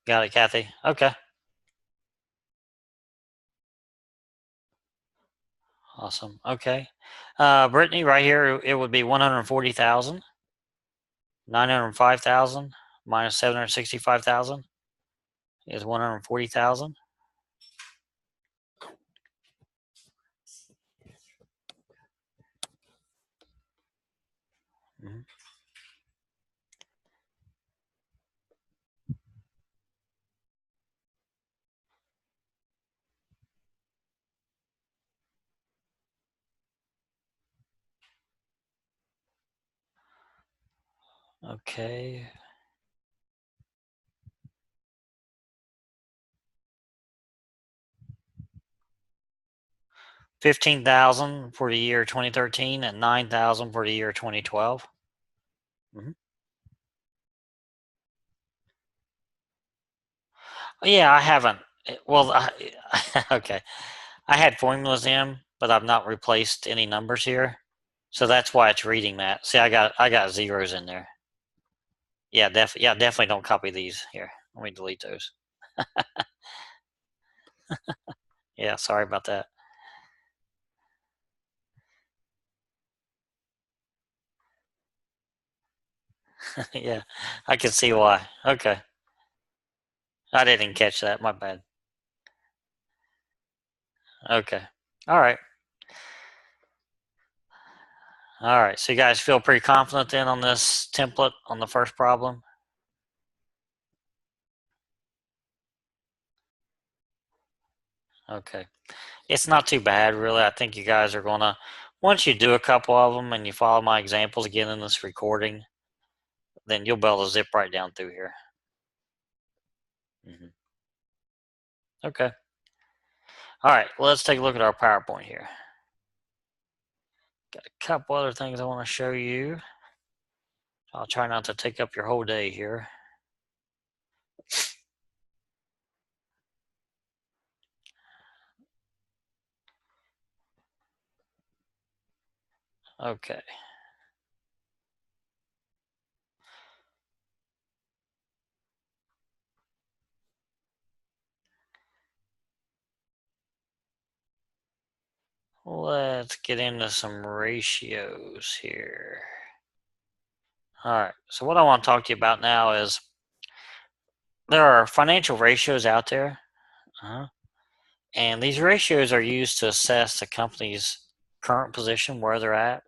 S1: Got it, Kathy? Okay. Awesome. Okay. Brittany, right here, it would be 140,000, 905,000 minus 765,000 is 140,000. Mhm. Okay. 15,000 for the year 2013 and 9,000 for the year 2012. Mhm. Yeah, I haven't. Well, okay. I had formulas in, but I've not replaced any numbers here, so that's why it's reading that. See, I got zeros in there. Yeah, definitely don't copy these here. Let me delete those. Yeah, sorry about that. Yeah, I can see why. Okay, I didn't catch that. My bad. Okay, all right, all right. So you guys feel pretty confident then on this template on the first problem? Okay. It's not too bad, really. I think you guys are going to, once you do a couple of them and you follow my examples again in this recording, then you'll be able to zip right down through here. Hmm. Okay. All right. Well, let's take a look at our PowerPoint here. Got a couple other things I want to show you. I'll try not to take up your whole day here. Okay. Let's get into some ratios here. All right. So what I want to talk to you about now is there are financial ratios out there. And these ratios are used to assess the company's current position, where they're at.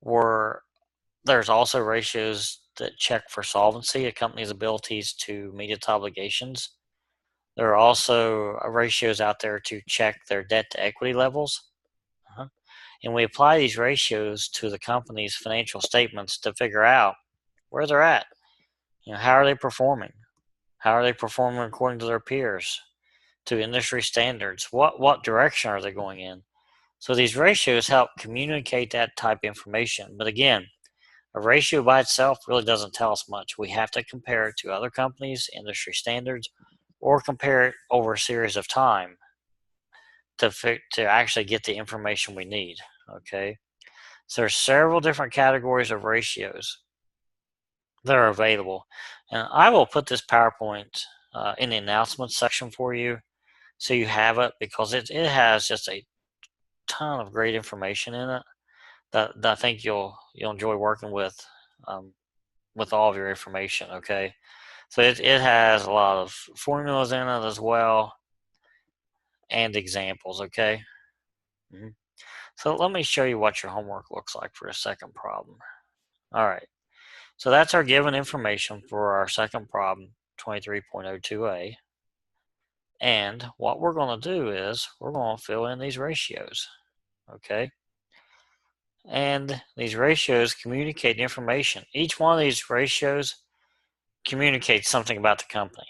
S1: Or there's also ratios that check for solvency, a company's abilities to meet its obligations. There are also ratios out there to check their debt to equity levels. And we apply these ratios to the company's financial statements to figure out where they're at. How are they performing? How are they performing according to their peers, to industry standards? What direction are they going in? So these ratios help communicate that type of information. But again, a ratio by itself really doesn't tell us much. We have to compare it to other companies, industry standards, or compare it over a series of time to actually get the information we need. Okay. So there's several different categories of ratios that are available. And I will put this PowerPoint in the announcements section for you so you have it, because it has just a ton of great information in it that I think you'll enjoy working with all of your information. Okay, so it has a lot of formulas in it as well and examples. Okay, Mhm. So let me show you what your homework looks like for the second problem. All right. So that's our given information for our second problem, 23.02a. And what we're going to do is we're going to fill in these ratios. Okay. And these ratios communicate information. Each one of these ratios communicates something about the company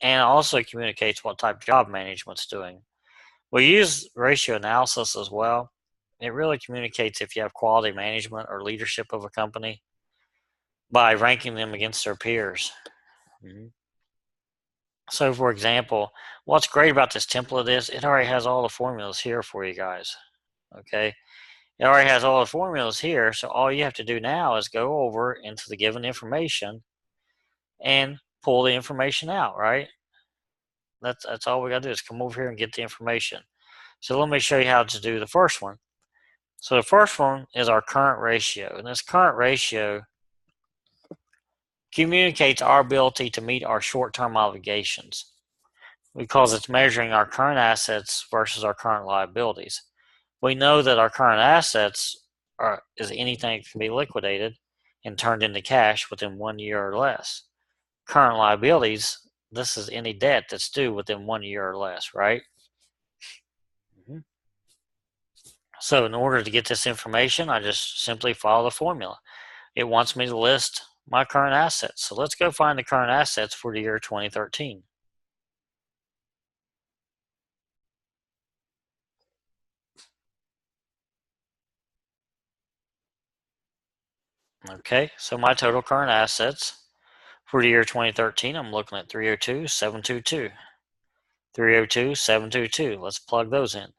S1: and also communicates what type of job management's doing. We use ratio analysis as well. It really communicates if you have quality management or leadership of a company by ranking them against their peers. So, for example, what's great about this template is it already has all the formulas here for you guys. Okay. It already has all the formulas here. So all you have to do now is go over into the given information and pull the information out, right? That's all we got to do is come over here and get the information. So let me show you how to do the first one. So the first one is our current ratio. And this current ratio communicates our ability to meet our short-term obligations because it's measuring our current assets versus our current liabilities. We know that our current assets is anything that can be liquidated and turned into cash within 1 year or less. Current liabilities, this is any debt that's due within 1 year or less, right? So in order to get this information, I just simply follow the formula. It wants me to list my current assets. So let's go find the current assets for the year 2013. Okay, so my total current assets for the year 2013, I'm looking at 302,722. 302,722. Let's plug those in.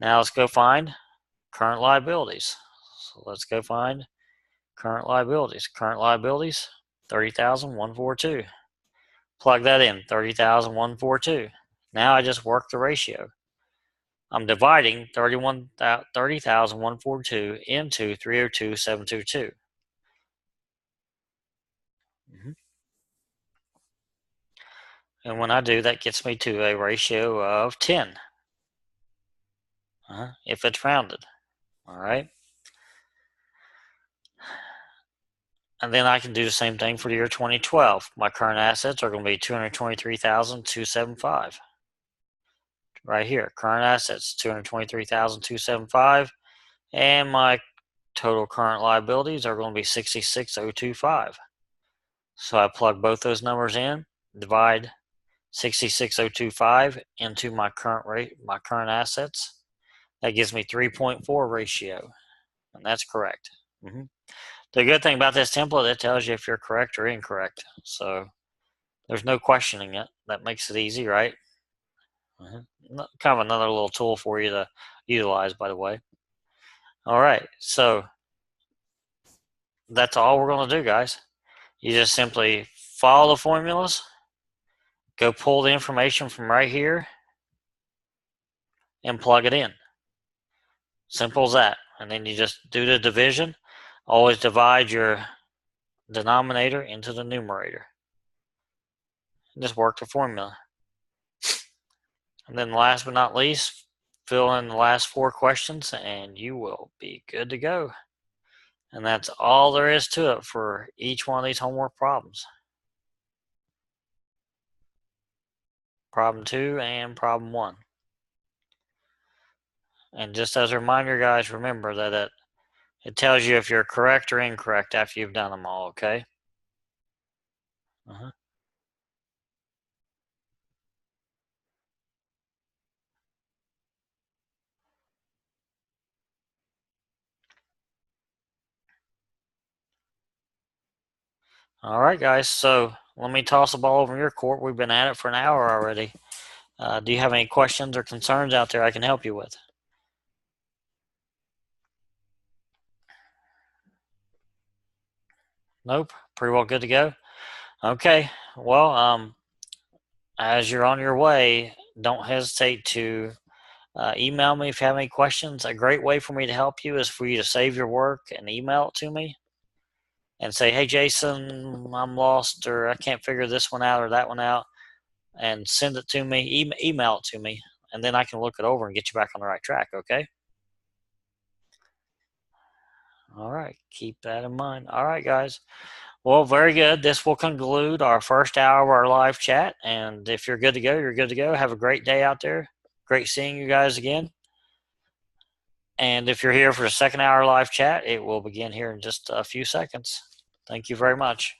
S1: Now let's go find current liabilities. So let's go find current liabilities. Current liabilities, 30,142. Plug that in, 30,142. Now I just work the ratio. I'm dividing 30,142 into 302,722. And when I do, that gets me to a ratio of 10. If it's rounded. All right. And then I can do the same thing for the year 2012. My current assets are going to be 223,275. Right here, current assets 223,275, and my total current liabilities are going to be 66,025. So I plug both those numbers in, divide 66,025 into my current rate, my current assets. That gives me 3.4 ratio, and that's correct. The good thing about this template, it tells you if you're correct or incorrect. So there's no questioning it. That makes it easy, right? Kind of another little tool for you to utilize, by the way. All right, so that's all we're going to do, guys. You just simply follow the formulas, go pull the information from right here, and plug it in. Simple as that. And then you just do the division. Always divide your denominator into the numerator. And just work the formula. And then last but not least, fill in the last 4 questions and you will be good to go. And that's all there is to it for each one of these homework problems. Problem 2 and problem 1. And just as a reminder, guys, remember that it tells you if you're correct or incorrect after you've done them all, okay? All right, guys, so let me toss the ball over your court. We've been at it for an hour already. Do you have any questions or concerns out there I can help you with? Nope, pretty well good to go. Okay, well, as you're on your way, don't hesitate to email me if you have any questions. A great way for me to help you is for you to save your work and email it to me and say, hey, Jason, I'm lost, or I can't figure this one out or that one out, and send it to me, email it to me, and then I can look it over and get you back on the right track, okay? All right, keep that in mind. All right, guys. Well, very good. This will conclude our first hour of our live chat. And if you're good to go, you're good to go. Have a great day out there. Great seeing you guys again. And if you're here for the second hour live chat, it will begin here in just a few seconds. Thank you very much.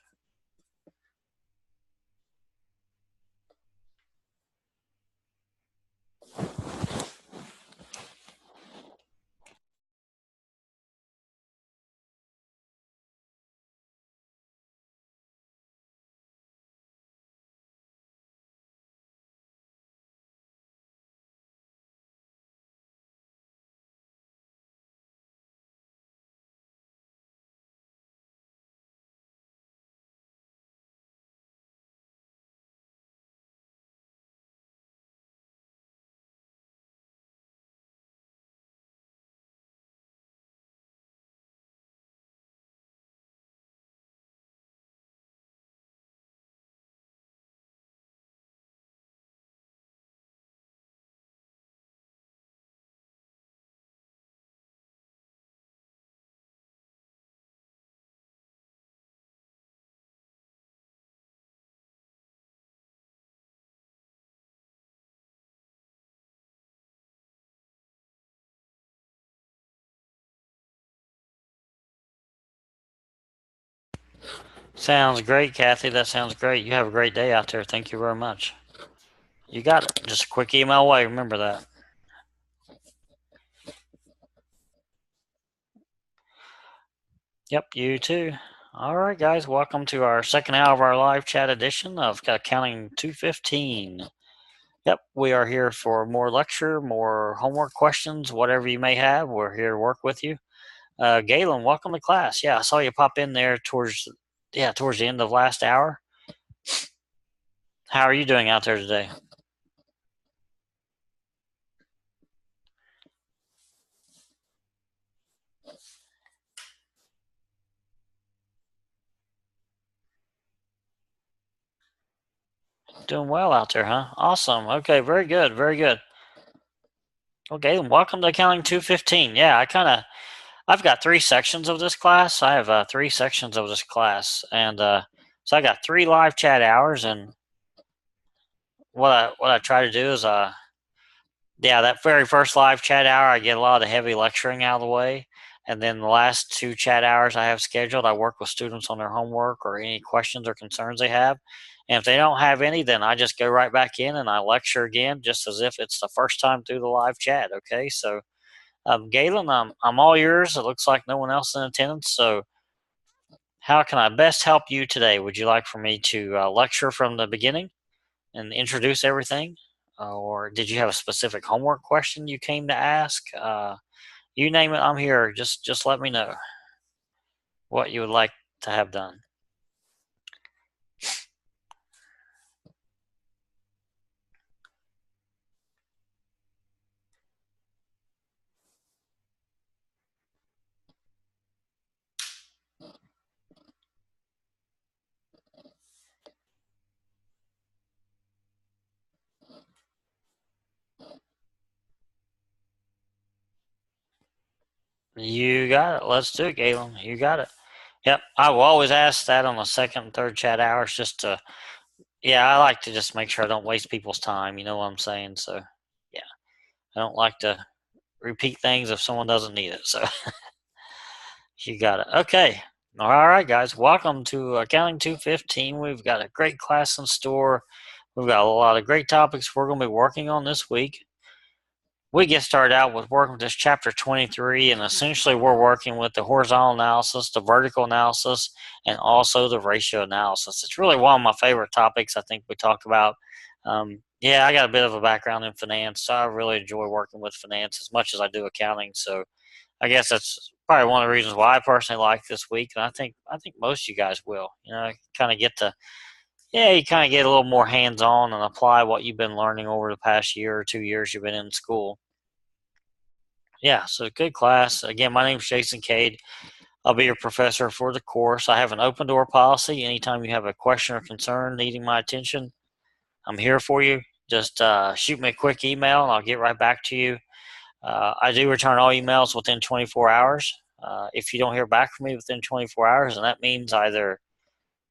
S1: Sounds great, Kathy. That sounds great. You have a great day out there. Thank you very much. You got it. Just a quick email away. Remember that. Yep, you too. All right, guys. Welcome to our second hour of our live chat edition of Accounting 215. Yep, we are here for more lecture, more homework questions, whatever you may have. We're here to work with you. Galen, welcome to class. Yeah, I saw you pop in there towards the end of last hour. How are you doing out there today? Doing well out there, huh? Awesome. Okay, very good, very good. Okay, welcome to Accounting 215. Yeah, I've got 3 sections of this class. I have 3 sections of this class, and so I got 3 live chat hours. And what I try to do is that very first live chat hour, I get a lot of the heavy lecturing out of the way. And then the last 2 chat hours I have scheduled, I work with students on their homework or any questions or concerns they have. And if they don't have any, then I just go right back in and I lecture again, just as if it's the first time through the live chat. Okay, so Galen, I'm all yours. It looks like no one else in attendance. So how can I best help you today? Would you like for me to lecture from the beginning and introduce everything? Or did you have a specific homework question you came to ask? You name it, I'm here. Just let me know what you would like to have done. You got it. Let's do it, Galen. You got it. Yep. I will always ask that on the second and third chat hours just to, yeah, I like to just make sure I don't waste people's time. You know what I'm saying? So, yeah, I don't like to repeat things if someone doesn't need it. So, you got it. Okay. All right, guys. Welcome to Accounting 215. We've got a great class in store. We've got a lot of great topics we're going to be working on this week. We get started out with working with this chapter 23, and essentially we're working with the horizontal analysis, the vertical analysis, and also the ratio analysis. It's really one of my favorite topics I think we talk about. Yeah, I got a bit of a background in finance, so I really enjoy working with finance as much as I do accounting. So I guess that's probably one of the reasons why I personally like this week, and I think most of you guys will. You know, kind of get to you kind of get a little more hands-on and apply what you've been learning over the past year or 2 years you've been in school. Yeah, so good class. Again, my name is Jason Cade. I'll be your professor for the course. I have an open door policy. Anytime you have a question or concern needing my attention, I'm here for you. just shoot me a quick email and I'll get right back to you. I do return all emails within 24 hours. If you don't hear back from me within 24 hours, and that means either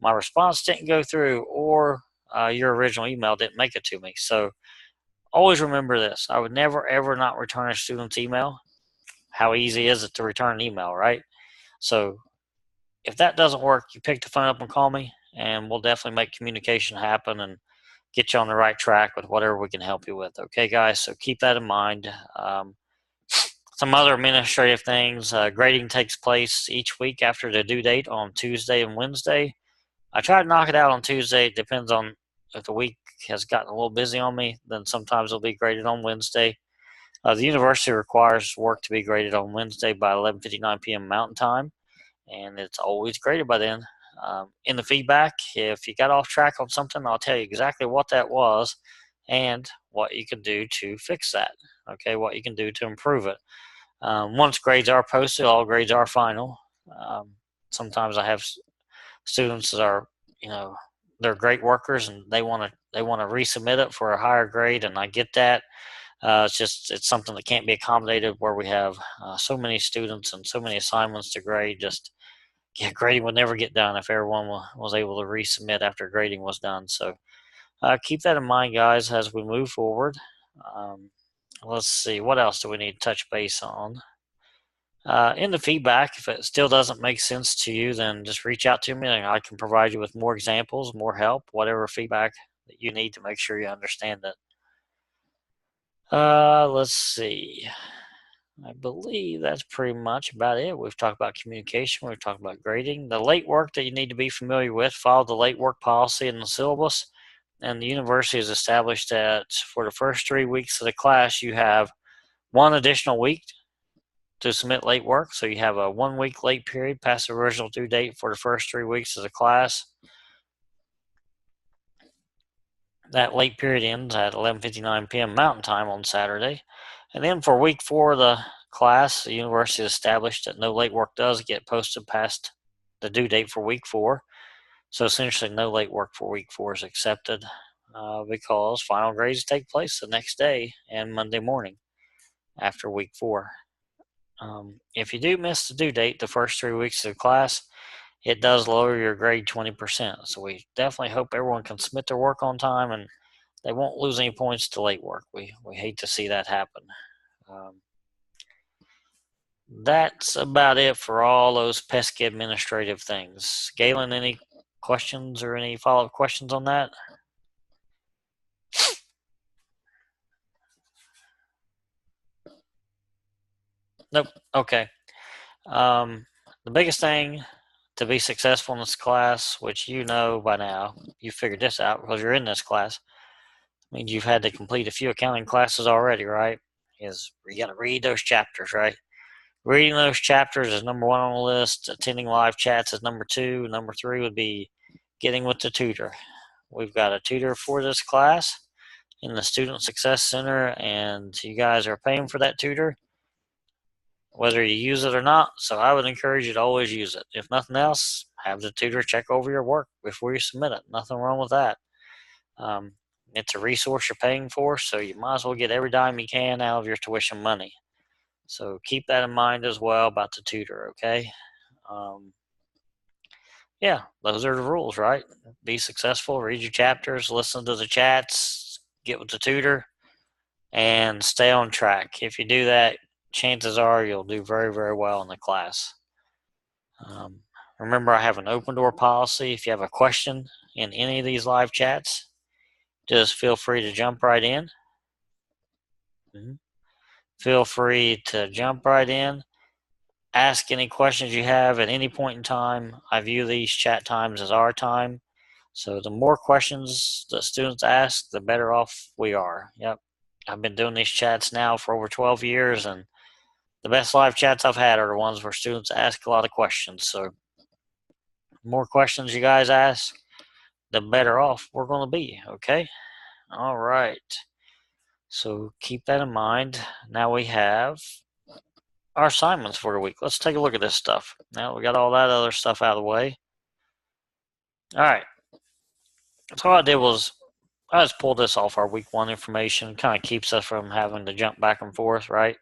S1: my response didn't go through or your original email didn't make it to me. So always remember this. I would never, ever not return a student's email. How easy is it to return an email, right? So if that doesn't work, you pick the phone up and call me, and we'll definitely make communication happen and get you on the right track with whatever we can help you with. Okay, guys? So keep that in mind. Some other administrative things. Grading takes place each week after the due date on Tuesday and Wednesday. I try to knock it out on Tuesday. It depends on if the week has gotten a little busy on me. Then sometimes it'll be graded on Wednesday. The university requires work to be graded on Wednesday by 11:59 p.m. Mountain Time, and it's always graded by then. In the feedback, if you got off track on something, I'll tell you exactly what that was and what you can do to fix that. Okay, what you can do to improve it. Once grades are posted, all grades are final. Sometimes I have students that are, they're great workers and they want to resubmit it for a higher grade, and I get that. It's something that can't be accommodated where we have so many students and so many assignments to grade. Grading would never get done if everyone was able to resubmit after grading was done. So keep that in mind, guys, as we move forward. Let's see, what else do we need to touch base on? In the feedback, if it still doesn't make sense to you, then just reach out to me and I can provide you with more examples, more help, whatever feedback that you need to make sure you understand it. Let's see. I believe that's pretty much about it. We've talked about communication. We've talked about grading. The late work that you need to be familiar with, follow the late work policy in the syllabus. And the university has established that for the first 3 weeks of the class, you have one additional week to submit late work. So you have a 1 week late period past the original due date for the first 3 weeks of the class. That late period ends at 11:59 p.m. Mountain Time on Saturday. And then for week 4 of the class, the university established that no late work does get posted past the due date for week 4. So essentially no late work for week 4 is accepted because final grades take place the next day and Monday morning after week 4. If you do miss the due date the first 3 weeks of the class, it does lower your grade 20%. So we definitely hope everyone can submit their work on time and they won't lose any points to late work. We hate to see that happen. That's about it for all those pesky administrative things. Galen, any questions or any follow-up questions on that? Nope. Okay. The biggest thing to be successful in this class, which you know by now, you figured this out because you're in this class, means you've had to complete a few accounting classes already, right? Is you got to read those chapters, right? Reading those chapters is number 1 on the list. Attending live chats is number 2. Number 3 would be getting with the tutor. We've got a tutor for this class in the Student Success Center, and you guys are paying for that tutor, whether you use it or not. So I would encourage you to always use it. If nothing else, have the tutor check over your work before you submit it. Nothing wrong with that. It's a resource you're paying for, so you might as well get every dime you can out of your tuition money. So keep that in mind as well about the tutor, okay? Yeah, those are the rules, right? Be successful, read your chapters, listen to the chats, get with the tutor, and stay on track. If you do that, chances are you'll do very, very well in the class. Remember, I have an open door policy. If you have a question in any of these live chats, just feel free to jump right in. Feel free to jump right in. Ask any questions you have at any point in time. I view these chat times as our time. So the more questions the students ask, the better off we are. Yep. I've been doing these chats now for over 12 years, and the best live chats I've had are the ones where students ask a lot of questions. So the more questions you guys ask, the better off we're going to be, okay? All right. So keep that in mind. Now we have our assignments for the week. Let's take a look at this stuff. Now we got all that other stuff out of the way. All right. So what I did was I just pulled this off our week 1 information. Kind of keeps us from having to jump back and forth, right?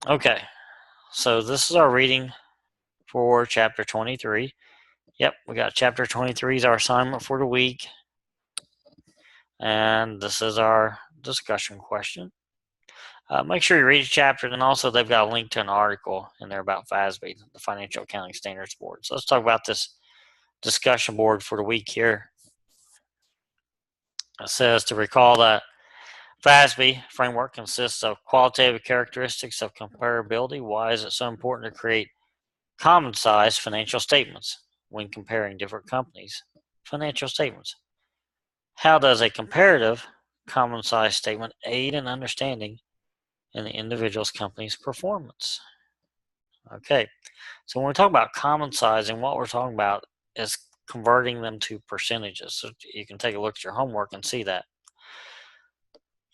S1: Okay, so this is our reading for chapter 23. Yep, we got chapter 23 is our assignment for the week. And this is our discussion question. Make sure you read the chapter, and also they've got a link to an article in there about FASB, the Financial Accounting Standards Board. So let's talk about this discussion board for the week here. It says to recall that FASB framework consists of qualitative characteristics of comparability. Why is it so important to create common size financial statements when comparing different companies' financial statements? How does a comparative common size statement aid in understanding in the individual's company's performance? Okay, so when we talk about common sizing, what we're talking about is converting them to percentages. So you can take a look at your homework and see that.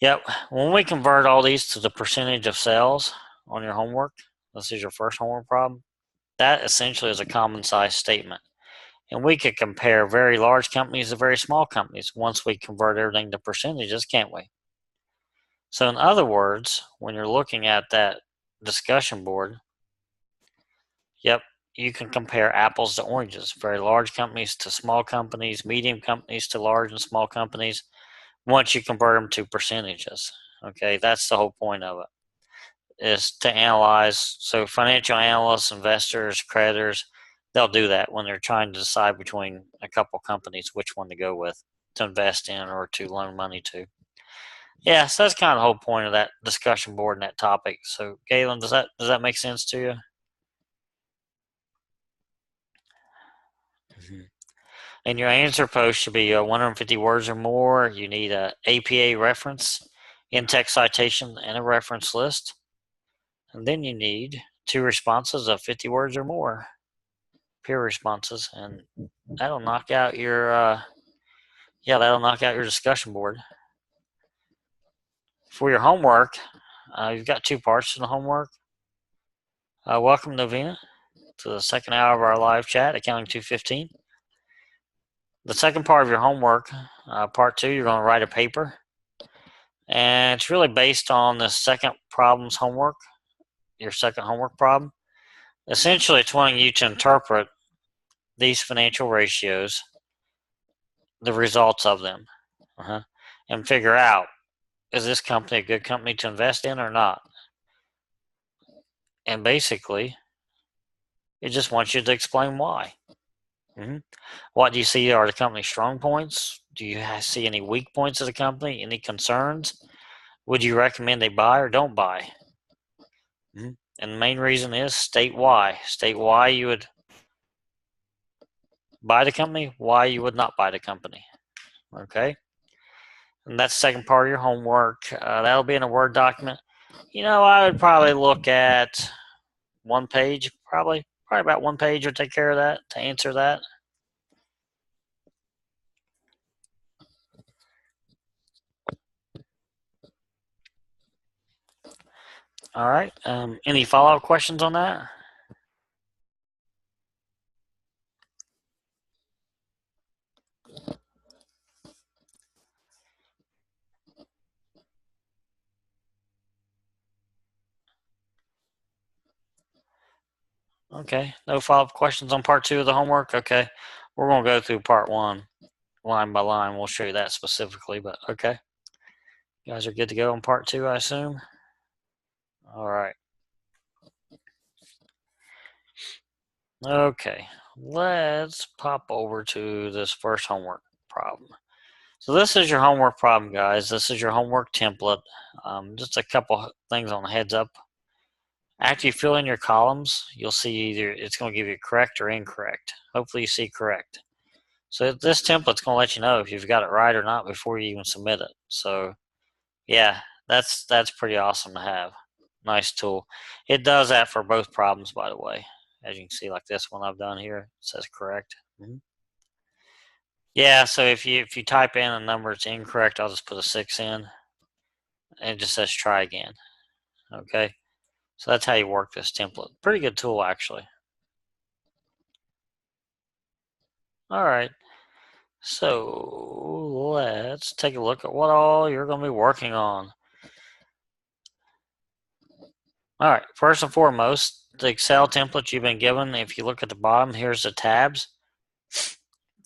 S1: Yep, when we convert all these to the percentage of sales on your homework, this is your first homework problem, that essentially is a common size statement. And we could compare very large companies to very small companies once we convert everything to percentages, can't we? So in other words, when you're looking at that discussion board, yep, you can compare apples to oranges, very large companies to small companies, medium companies to large and small companies, once you convert them to percentages. Okay, that's the whole point of it, is to analyze. So financial analysts, investors, creditors, they'll do that when they're trying to decide between a couple companies which one to go with to invest in or to loan money to. Yeah, so that's kind of the whole point of that discussion board and that topic. So Galen, does that make sense to you? Mm-hmm. And your answer post should be 150 words or more. You need a APA reference, in-text citation, and a reference list. And then you need 2 responses of 50 words or more, peer responses, and that'll knock out your discussion board. For your homework, you've got 2 parts to the homework. Welcome, Novena, to the second hour of our live chat, Accounting 215. The second part of your homework, part 2, you're going to write a paper. And it's really based on the second problem's homework, your second homework problem. Essentially, it's wanting you to interpret these financial ratios, the results of them, and figure out, is this company a good company to invest in or not? And basically, it just wants you to explain why. What do you see are the company's strong points? Do you see any weak points of the company? Any concerns? Would you recommend they buy or don't buy? And the main reason is state why. State why you would buy the company, why you would not buy the company. Okay? And that's the second part of your homework. That'll be in a Word document. I would probably look at 1 page, probably about 1 page would take care of that, to answer that. All right. Any follow-up questions on that? Okay. No follow-up questions on part 2 of the homework? Okay. We're going to go through part 1 line by line. We'll show you that specifically, but okay. You guys are good to go on part 2, I assume? All right. Okay. Let's pop over to this first homework problem. So this is your homework problem, guys. This is your homework template. Just a couple things on the heads up. After you fill in your columns, you'll see either it's going to give you correct or incorrect. Hopefully you see correct. So this template's going to let you know if you've got it right or not before you even submit it. So yeah, that's pretty awesome to have. Nice tool. It does that for both problems, by the way. As you can see, like this one I've done here, it says correct. Yeah, so if you type in a number that's incorrect, I'll just put a 6 in, and it just says try again. Okay, so that's how you work this template. Pretty good tool, actually. All right, so let's take a look at what all you're going to be working on. All right, first and foremost, the Excel template you've been given, if you look at the bottom, here's the tabs.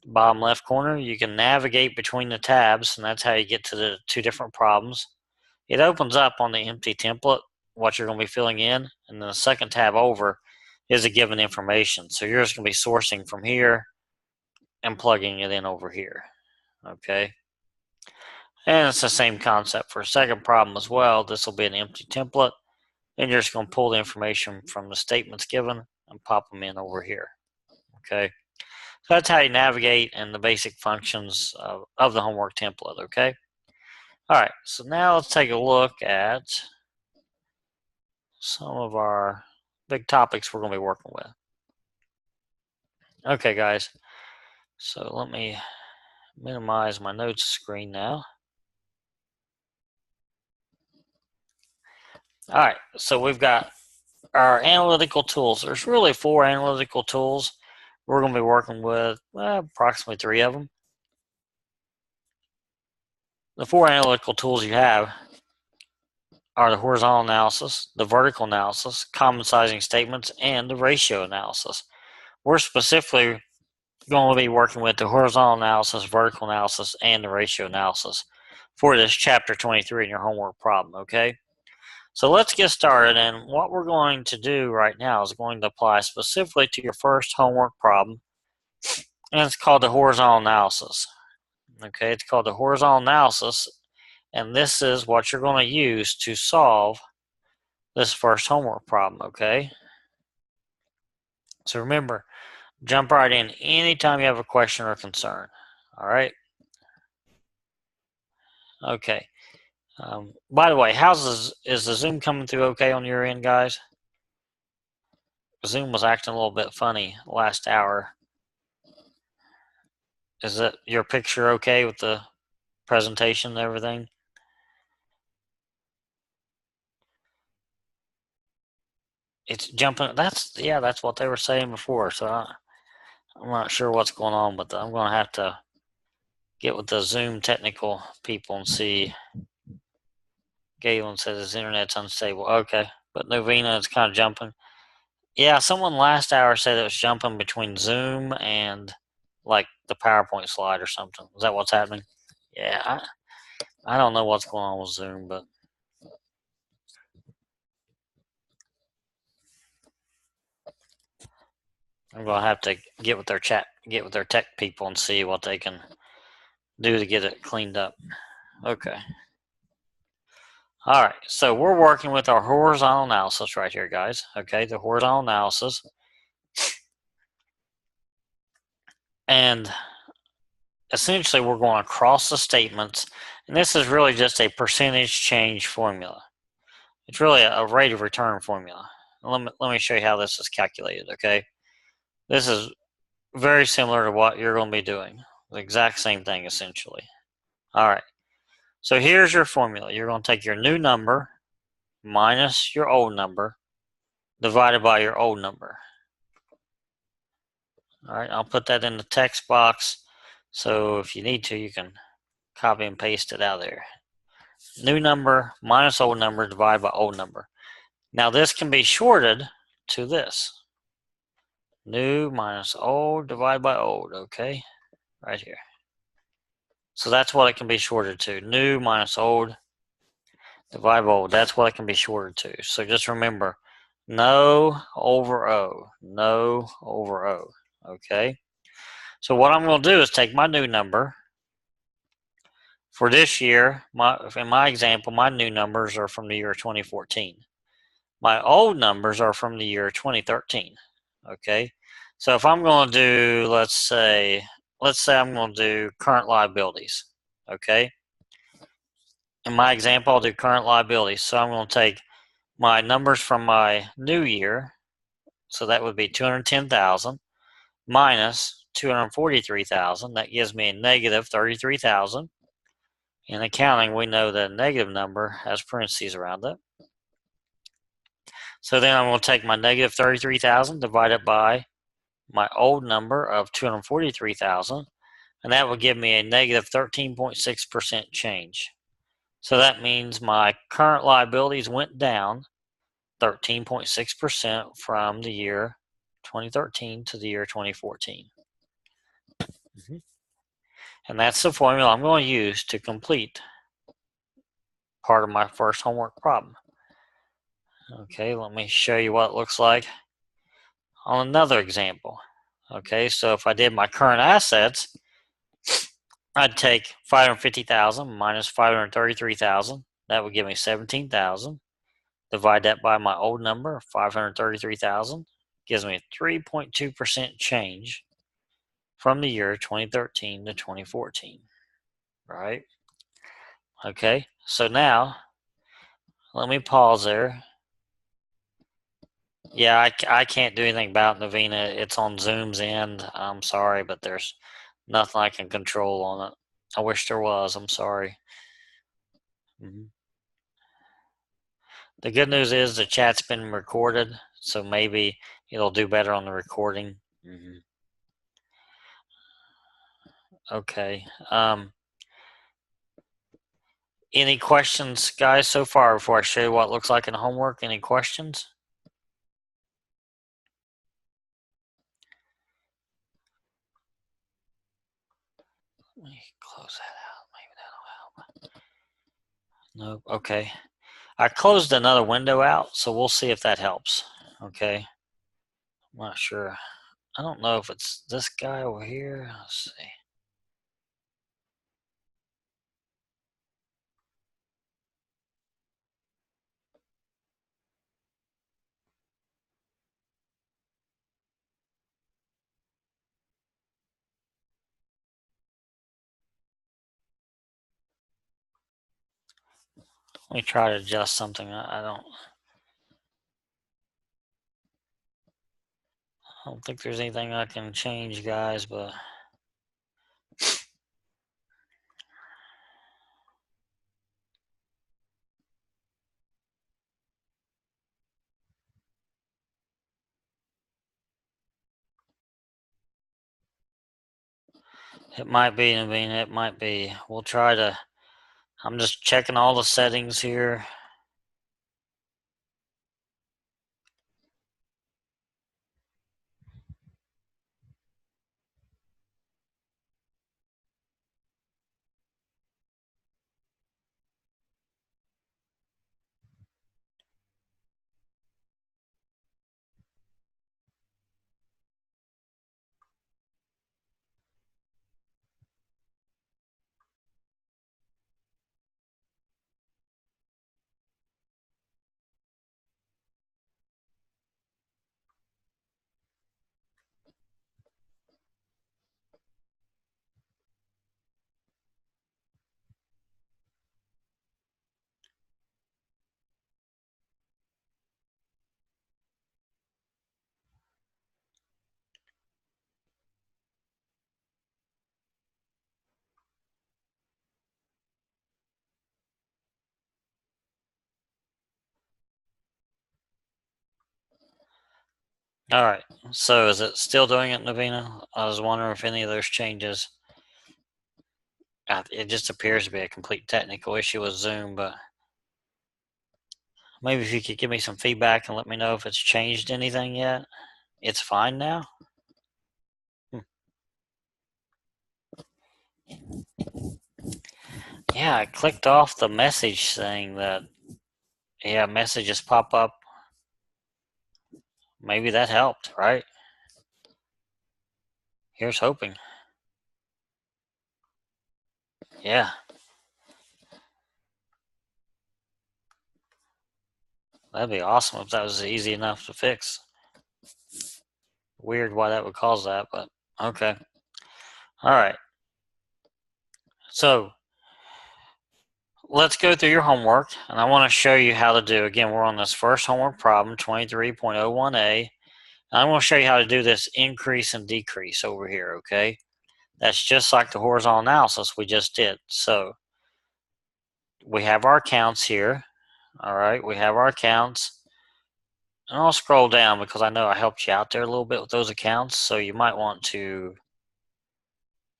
S1: Bottom left corner, you can navigate between the tabs, and that's how you get to the two different problems. It opens up on the empty template what you're going to be filling in, and then the second tab over is the given information. So you're just going to be sourcing from here and plugging it in over here. Okay. And it's the same concept for a second problem as well. This will be an empty template, and you're just going to pull the information from the statements given and pop them in over here. Okay. So that's how you navigate and the basic functions of the homework template. Okay. All right. So now let's take a look at some of our big topics we're going to be working with. Okay, guys. So let me minimize my notes screen now. All right. So we've got our analytical tools. There's really 4 analytical tools. We're going to be working with approximately 3 of them. The 4 analytical tools you have are the horizontal analysis, the vertical analysis, common sizing statements, and the ratio analysis. We're specifically going to be working with the horizontal analysis, vertical analysis, and the ratio analysis for this chapter 23 in your homework problem, okay? So let's get started, and what we're going to do right now is going to apply specifically to your first homework problem, and it's called the horizontal analysis. Okay, it's called the horizontal analysis, and this is what you're going to use to solve this first homework problem, okay? So remember, jump right in anytime you have a question or concern, all right? Okay. By the way, is the Zoom coming through okay on your end, guys? Zoom was acting a little bit funny last hour. Is it your picture okay with the presentation and everything? It's jumping. That's what they were saying before. So I'm not sure what's going on, but I'm going to have to get with the Zoom technical people and see. Galen says his internet's unstable. Okay, but Novena is kind of jumping. Yeah, someone last hour said it was jumping between Zoom and like the PowerPoint slide or something. Is that what's happening? Yeah, I don't know what's going on with Zoom, but I'm gonna have to get with their tech people and see what they can do to get it cleaned up. Okay. All right, so we're working with our horizontal analysis right here, guys. Okay, the horizontal analysis. And essentially, we're going across the statements, and this is really just a percentage change formula. It's really a rate of return formula. Let me show you how this is calculated, okay? This is very similar to what you're going to be doing. The exact same thing, essentially. All right, so here's your formula. You're going to take your new number minus your old number divided by your old number. All right, I'll put that in the text box, so if you need to, you can copy and paste it out there. New number minus old number divided by old number. Now this can be shorted to this. New minus old divided by old, okay? Right here. So that's what it can be shorted to. New minus old divided by old. That's what it can be shorted to. So just remember, no over O. No over O, okay? So what I'm going to do is take my new number. For this year, in my example, my new numbers are from the year 2014. My old numbers are from the year 2013. Okay, so if I'm going to do, let's say I'm going to do current liabilities. Okay, in my example, I'll do current liabilities. So I'm going to take my numbers from my new year. So that would be 210,000 minus 243,000. That gives me a negative 33,000. In accounting, we know that a negative number has parentheses around it. So then I'm going to take my negative 33,000 divided by my old number of 243,000, and that would give me a negative 13.6% change. So that means my current liabilities went down 13.6% from the year 2013 to the year 2014. Mm-hmm. And that's the formula I'm going to use to complete part of my first homework problem. Okay, let me show you what it looks like on another example. Okay, so if I did my current assets, I'd take 550,000 minus 533,000. That would give me 17,000. Divide that by my old number, 533,000. Gives me a 3.2% change from the year 2013 to 2014. Right? Okay, so now let me pause there. Yeah, I can't do anything about Navina. It's on Zoom's end. I'm sorry, but there's nothing I can control on it. I wish there was. I'm sorry. Mm-hmm. The good news is the chat's been recorded, so maybe it'll do better on the recording. Mm-hmm. Okay. Any questions, guys, so far before I show you what it looks like in homework? Any questions? Let me close that out. Maybe that'll help. Nope. Okay. I closed another window out, so we'll see if that helps. Okay. I'm not sure. I don't know if it's this guy over here. Let's see. Let me try to adjust something. I don't think there's anything I can change, guys, but it might be. I mean, it might be. We'll try to. I'm just checking all the settings here. All right. So is it still doing it, Navina? I was wondering if any of those changes. It just appears to be a complete technical issue with Zoom, but maybe if you could give me some feedback and let me know if it's changed anything yet. It's fine now? Yeah, I clicked off the message saying that, yeah, messages pop up. Maybe that helped, right? Here's hoping. Yeah. That'd be awesome if that was easy enough to fix. Weird why that would cause that, but okay. All right. So let's go through your homework, and I want to show you how to do. Again, we're on this first homework problem, 23.01a. I'm going to show you how to do this increase and decrease over here, okay? That's just like the horizontal analysis we just did. So we have our accounts here. All right, we have our accounts. And I'll scroll down because I know I helped you out there a little bit with those accounts. So you might want to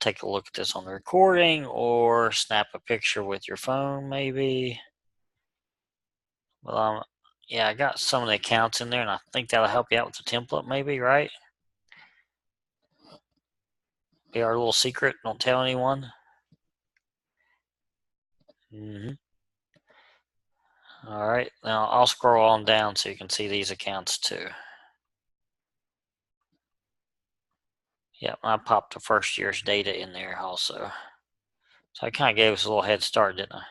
S1: take a look at this on the recording or snap a picture with your phone maybe. Well, yeah, I got some of the accounts in there, and I think that'll help you out with the template maybe, right? Be our little secret. Don't tell anyone. All right, now I'll scroll on down so you can see these accounts too. Yep, I popped the first year's data in there also. So I kind of gave us a little head start, didn't I?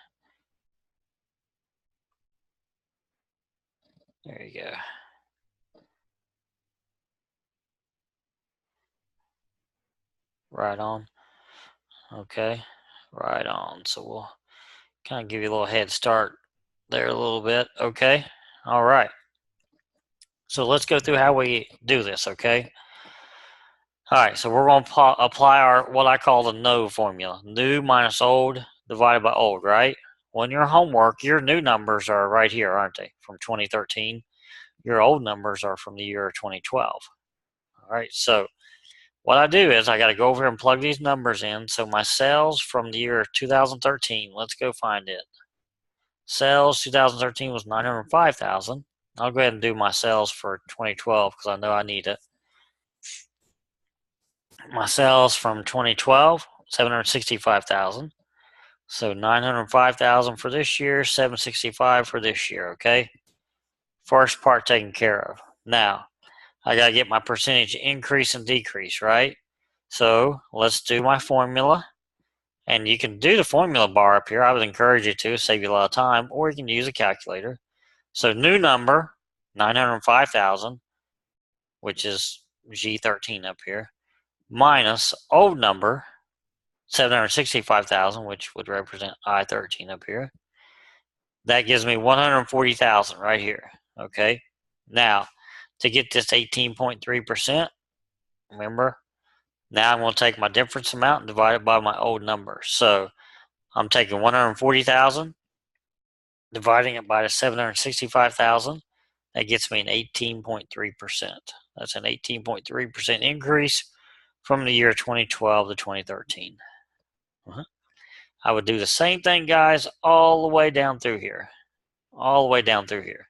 S1: There you go. Right on. Okay, right on. So we'll kind of give you a little head start there a little bit. Okay, all right. So let's go through how we do this, okay? All right, so we're going to apply our what I call the no formula. New minus old divided by old, right? On your homework, your new numbers are right here, aren't they? From 2013. Your old numbers are from the year 2012. All right, so what I do is I got to go over here and plug these numbers in. So my sales from the year 2013, let's go find it. Sales 2013 was 905,000. I'll go ahead and do my sales for 2012 because I know I need it. My sales from 2012, 765,000. So 905,000 for this year, 765 for this year, okay? First part taken care of. Now, I got to get my percentage increase and decrease, right? So let's do my formula. And you can do the formula bar up here. I would encourage you to, save you a lot of time, or you can use a calculator. So new number, 905,000, which is G13 up here, minus old number, 765,000, which would represent I13 up here. That gives me 140,000 right here. Okay. Now, to get this 18.3%, remember, now I'm going to take my difference amount and divide it by my old number. So I'm taking 140,000, dividing it by the 765,000. That gets me an 18.3%. That's an 18.3% increase from the year 2012 to 2013. I would do the same thing, guys, all the way down through here. All the way down through here.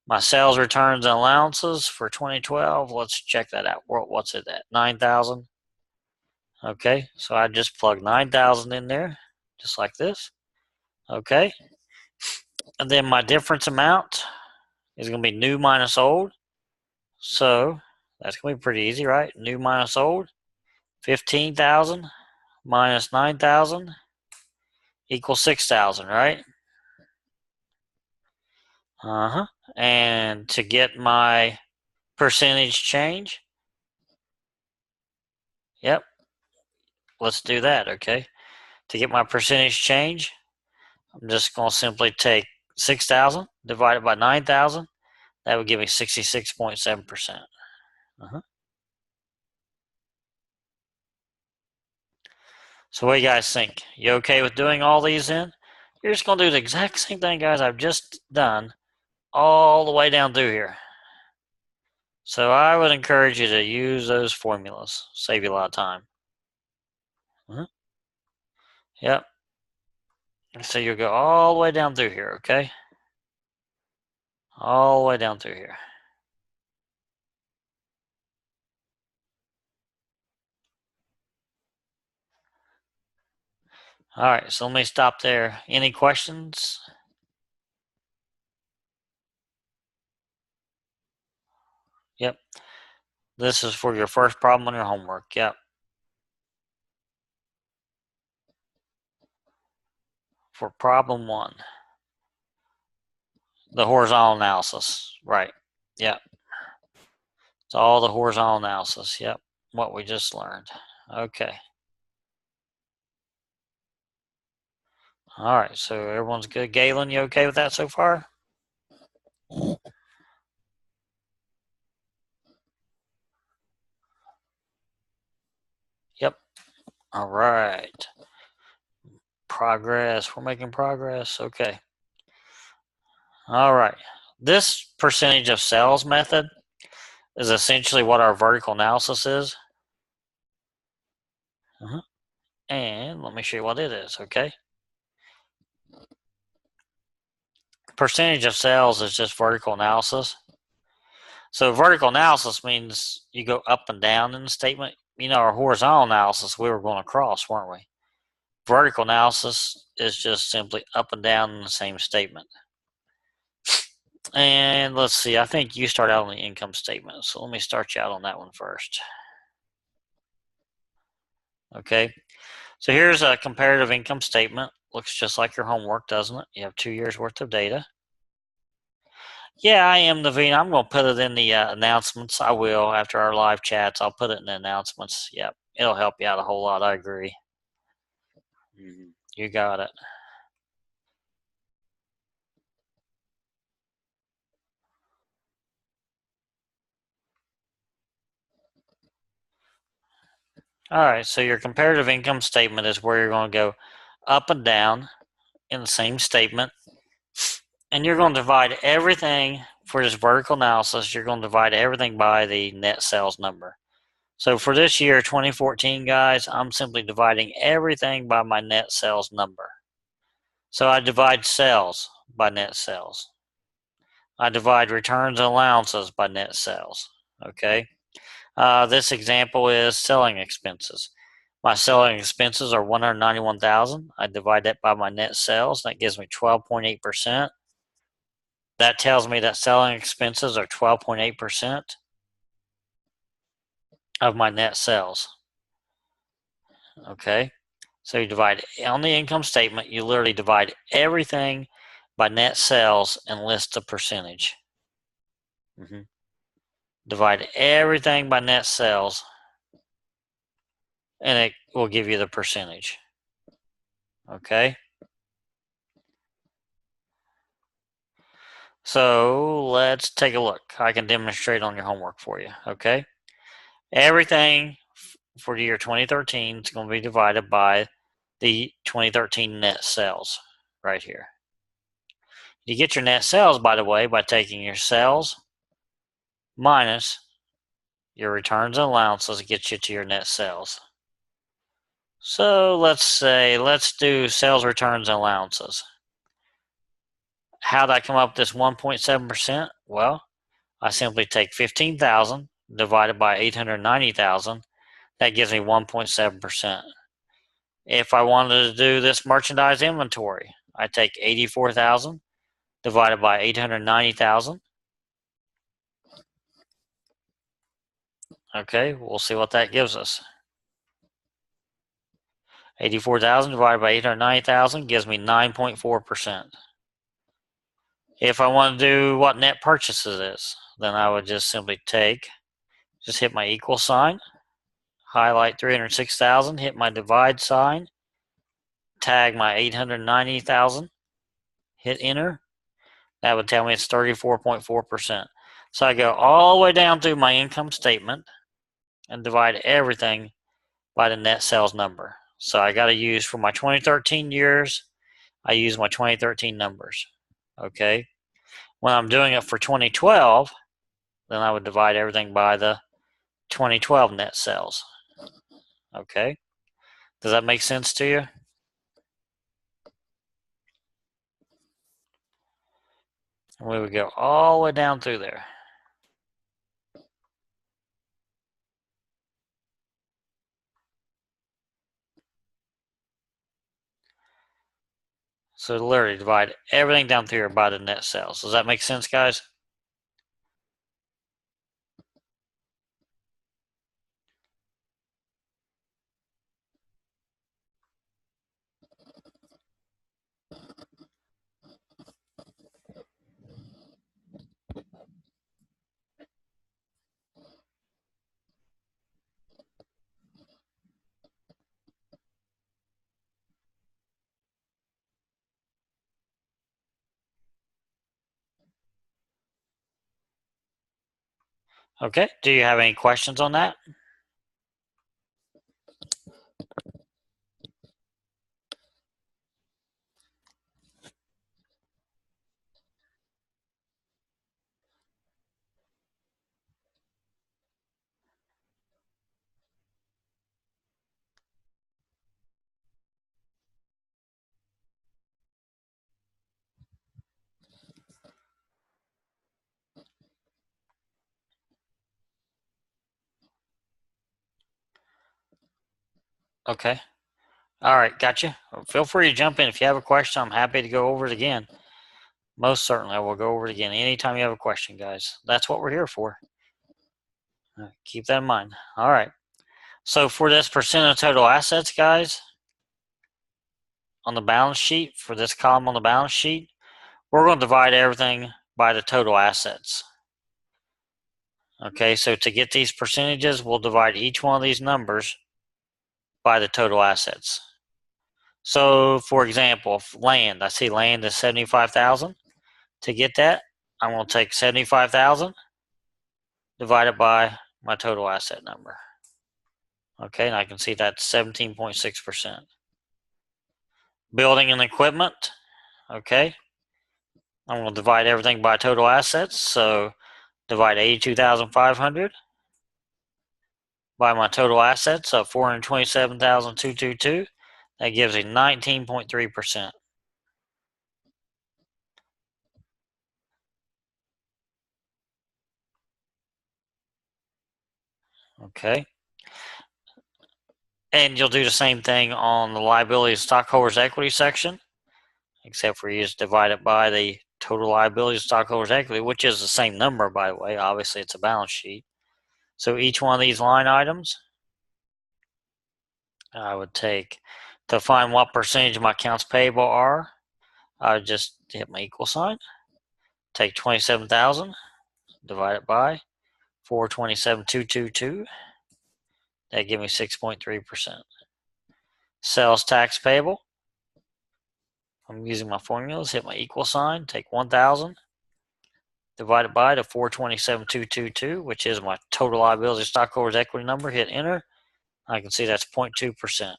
S1: My sales returns and allowances for 2012, let's check that out. What's it at? 9,000. Okay, so I just plug 9,000 in there, just like this. Okay, and then my difference amount is going to be new minus old. So that's going to be pretty easy, right? New minus old. 15,000 minus 9,000 equals 6,000, right? And to get my percentage change, yep, let's do that, okay? To get my percentage change, I'm just going to simply take 6,000 divided by 9,000. That would give me 66.7%. So what do you guys think? You okay with doing all these in? You're just going to do the exact same thing, guys, I've just done all the way down through here. So I would encourage you to use those formulas. Save you a lot of time. Yep. So you'll go all the way down through here, okay? All the way down through here. All right, so let me stop there. Any questions? Yep. This is for your first problem on your homework. Yep. For problem 1. The horizontal analysis. Right. Yep. It's all the horizontal analysis. Yep. What we just learned. Okay. All right, so everyone's good. Galen, you okay with that so far? Yep. All right. Progress. We're making progress. Okay. All right. This percentage of sales method is essentially what our vertical analysis is. And let me show you what it is, okay? Percentage of sales is just vertical analysis. So vertical analysis means you go up and down in the statement. You know, our horizontal analysis, we were going across, weren't we? Vertical analysis is just simply up and down in the same statement. And let's see, I think you start out on the income statement. So let me start you out on that one first. Okay, so here's a comparative income statement. Looks just like your homework, doesn't it? You have 2 years worth of data. Yeah, I am, Naveen. I'm going to put it in the announcements. I will after our live chats. I'll put it in the announcements. Yep, it'll help you out a whole lot. I agree. You got it. All right, so your comparative income statement is where you're going to go up and down in the same statement. And you're going to divide everything for this vertical analysis. You're going to divide everything by the net sales number. So for this year, 2014, guys, I'm simply dividing everything by my net sales number. So I divide sales by net sales. I divide returns and allowances by net sales. Okay. This example is selling expenses. My selling expenses are $191,000. I divide that by my net sales. That gives me 12.8%. That tells me that selling expenses are 12.8% of my net sales. Okay. So you divide on the income statement, you literally divide everything by net sales and list the percentage. Divide everything by net sales and it will give you the percentage. Okay. So let's take a look. I can demonstrate on your homework for you. Okay. Everything for the year 2013 is going to be divided by the 2013 net sales right here. You get your net sales, by the way, by taking your sales minus your returns and allowances gets you to your net sales. So let's do sales, returns, and allowances. How did I come up with this 1.7%? Well, I simply take 15,000 divided by 890,000. That gives me 1.7%. If I wanted to do this merchandise inventory, I take 84,000 divided by 890,000. Okay, we'll see what that gives us. 84,000 divided by 890,000 gives me 9.4%. If I want to do what net purchases is, then I would just simply just hit my equal sign, highlight 306,000, hit my divide sign, tag my 890,000, hit enter. That would tell me it's 34.4%. So I go all the way down through my income statement and divide everything by the net sales number. So I got to use for my 2013 years, I use my 2013 numbers. Okay. When I'm doing it for 2012, then I would divide everything by the 2012 net sales. Okay. Does that make sense to you? And we would go all the way down through there. So literally divide everything down through here by the net sales. Does that make sense, guys? Okay. Do you have any questions on that? Okay. All right, gotcha. Feel free to jump in if you have a question. I'm happy to go over it again. Most certainly, I will go over it again anytime you have a question, guys. That's what we're here for. Keep that in mind. All right. So for this percent of total assets, guys, on the balance sheet, for this column on the balance sheet, we're going to divide everything by the total assets. Okay, so to get these percentages, we'll divide each one of these numbers by the total assets. So, for example, land, I see land is 75,000. To get that, I'm going to take 75,000 divided by my total asset number. Okay, and I can see that's 17.6%. Building and equipment, okay, I'm going to divide everything by total assets. So divide 82,500 by my total assets of 427,222. That gives me 19.3%. Okay. And you'll do the same thing on the liability stockholders' equity section, except for you just divide it by the total liability stockholders' equity, which is the same number, by the way. Obviously, it's a balance sheet. So each one of these line items, I would take to find what percentage of my accounts payable are. I would just hit my equal sign, take 27,000, divide it by 427,222. That give me 6.3%. Sales tax payable. I'm using my formulas. Hit my equal sign. Take 1,000. Divide it by the 427,222, which is my total liability stockholders equity number. Hit enter. I can see that's 0.2%.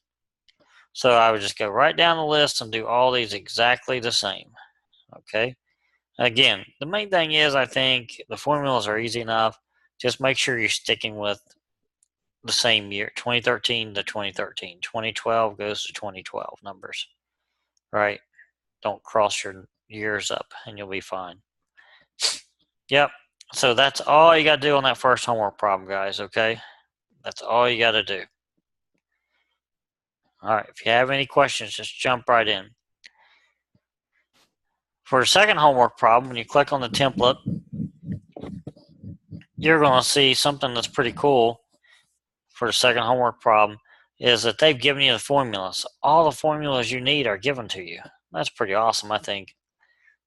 S1: So I would just go right down the list and do all these exactly the same. Okay. Again, the main thing is I think the formulas are easy enough. Just make sure you're sticking with the same year, 2013 to 2013. 2012 goes to 2012 numbers, right? Don't cross your years up and you'll be fine. Yep. So that's all you got to do on that first homework problem, guys, okay? That's all you got to do. All right. If you have any questions, just jump right in. For the second homework problem, when you click on the template, you're going to see something that's pretty cool for the second homework problem is that they've given you the formulas. All the formulas you need are given to you. That's pretty awesome, I think.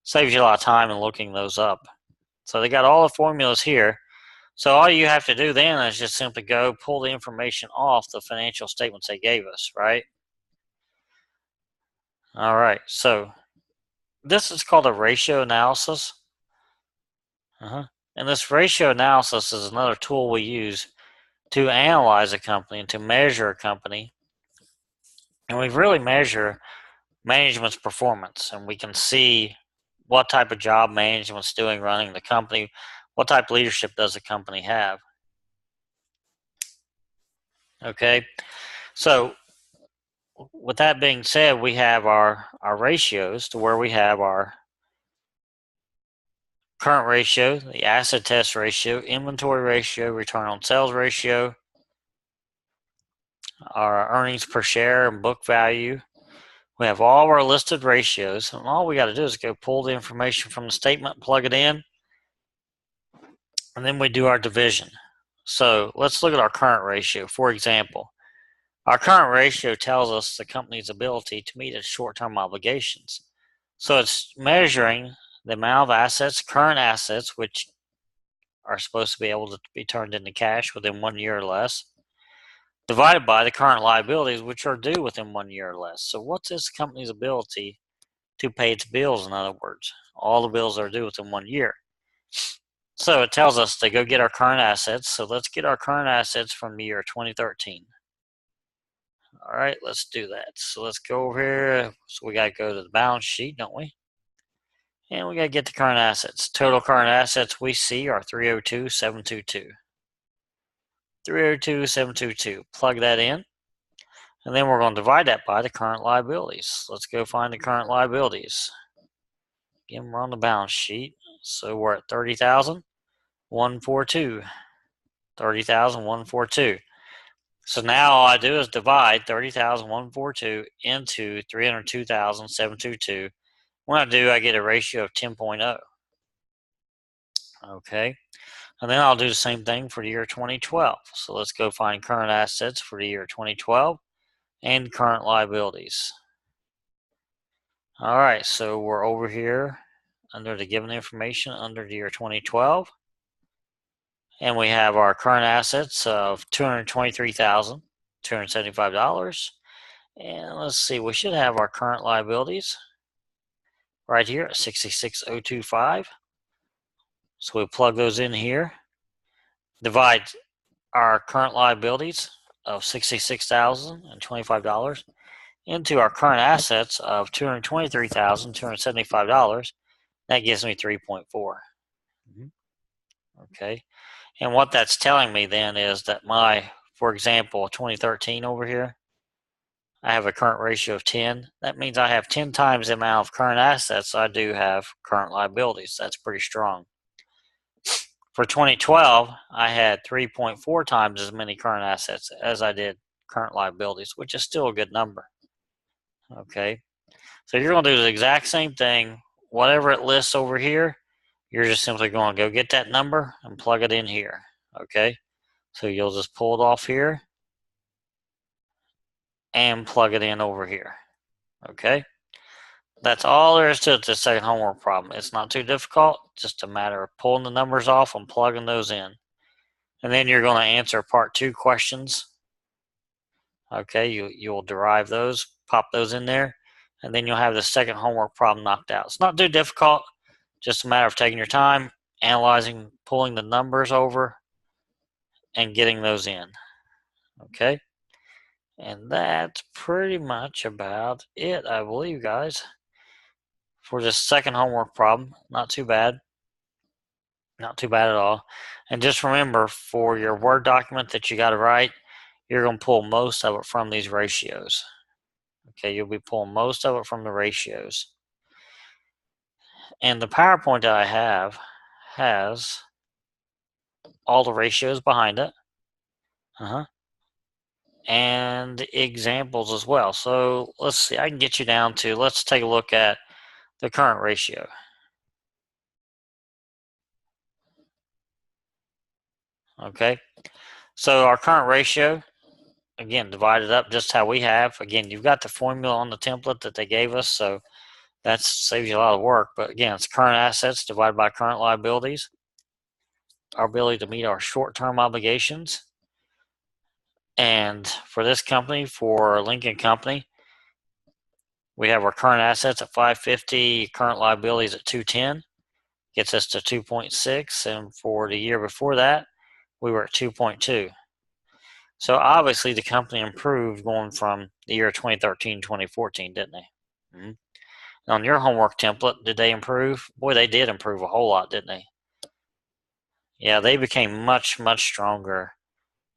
S1: Saves you a lot of time in looking those up. So they got all the formulas here. So all you have to do then is just simply go pull the information off the financial statements they gave us, right? All right, so this is called a ratio analysis. And this ratio analysis is another tool we use to analyze a company and to measure a company. And we really measure management's performance, and we can see what type of job management's doing running the company, what type of leadership does the company have. Okay, so with that being said, we have our ratios to where we have our current ratio, the asset test ratio, inventory ratio, return on sales ratio, our earnings per share and book value. We have all of our listed ratios, and all we got to do is go pull the information from the statement, plug it in, and then we do our division. So let's look at our current ratio. For example, our current ratio tells us the company's ability to meet its short-term obligations. So it's measuring the amount of assets, current assets, which are supposed to be able to be turned into cash within 1 year or less, divided by the current liabilities, which are due within 1 year or less. So what's this company's ability to pay its bills, in other words? All the bills are due within 1 year. So it tells us to go get our current assets. So let's get our current assets from the year 2013. All right, let's do that. So let's go over here. So we got to go to the balance sheet, don't we? And we got to get the current assets. Total current assets we see are 302,722. 302,722. Plug that in. And then we're going to divide that by the current liabilities. Let's go find the current liabilities. Again, we're on the balance sheet. So we're at 30,142. 30,142. So now all I do is divide 30,142 into 302,722. When I do, I get a ratio of 10.0. Okay. And then I'll do the same thing for the year 2012. So let's go find current assets for the year 2012 and current liabilities. All right, so we're over here under the given information under the year 2012. And we have our current assets of $223,275. And let's see, we should have our current liabilities right here at 66025. So we plug those in here, divide our current liabilities of $66,025 into our current assets of $223,275. That gives me 3.4. Okay. And what that's telling me then is that for example, 2013 over here, I have a current ratio of 10. That means I have 10 times the amount of current assets I do have current liabilities. That's pretty strong. For 2012, I had 3.4 times as many current assets as I did current liabilities, which is still a good number. Okay, so you're going to do the exact same thing. Whatever it lists over here, you're just simply going to go get that number and plug it in here. Okay, so you'll just pull it off here and plug it in over here. Okay, that's all there is to it. The second homework problem. It's not too difficult, just a matter of pulling the numbers off and plugging those in. And then you're going to answer part 2 questions. Okay, you'll derive those, pop those in there, and then you'll have the second homework problem knocked out. It's not too difficult, just a matter of taking your time, analyzing, pulling the numbers over, and getting those in. Okay, and that's pretty much about it, I believe, guys, for this second homework problem. Not too bad. Not too bad at all. And just remember, for your Word document that you got to write, you're going to pull most of it from these ratios. Okay, you'll be pulling most of it from the ratios. And the PowerPoint that I have has all the ratios behind it. And examples as well. So let's see, I can get you down to, let's take a look at the current ratio. Okay, so our current ratio, again, divided up just how we have. Again, you've got the formula on the template that they gave us, so that saves you a lot of work. But again, it's current assets divided by current liabilities, our ability to meet our short-term obligations. And for this company, for Lincoln Company, we have our current assets at 550, current liabilities at 210, gets us to 2.6. And for the year before that, we were at 2.2. So obviously the company improved going from the year 2013 2014, didn't they? Mm-hmm. On your homework template, did they improve? Boy, they did improve a whole lot, didn't they? Yeah, they became much, much stronger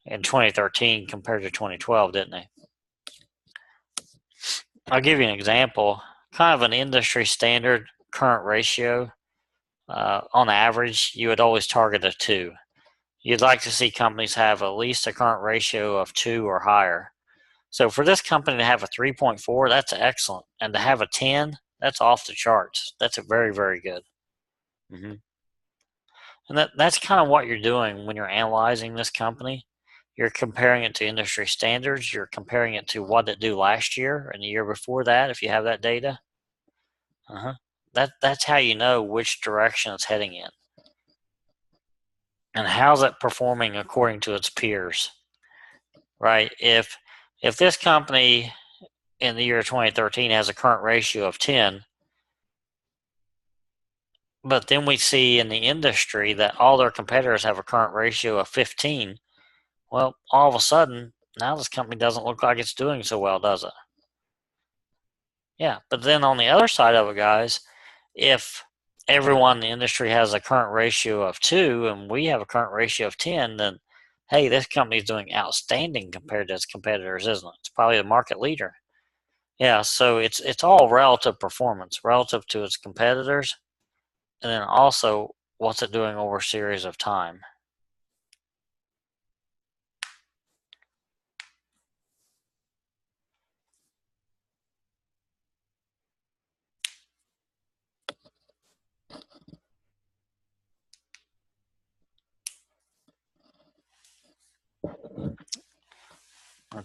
S1: in 2013 compared to 2012, didn't they? I'll give you an example. Kind of an industry standard current ratio. On average, you would always target a 2. You'd like to see companies have at least a current ratio of 2 or higher. So for this company to have a 3.4, that's excellent. And to have a 10, that's off the charts. That's a very, very good. Mm-hmm. And that's kind of what you're doing when you're analyzing this company. You're comparing it to industry standards. You're comparing it to what it did last year and the year before that, if you have that data. That's how you know which direction it's heading in. And how's it performing according to its peers, right? If this company in the year 2013 has a current ratio of 10, but then we see in the industry that all their competitors have a current ratio of 15, well, all of a sudden, now this company doesn't look like it's doing so well, does it? Yeah, but then on the other side of it, guys, if everyone in the industry has a current ratio of 2 and we have a current ratio of 10, then hey, this company's doing outstanding compared to its competitors, isn't it? It's probably the market leader. Yeah, so it's all relative performance, relative to its competitors, and then also what's it doing over a series of time.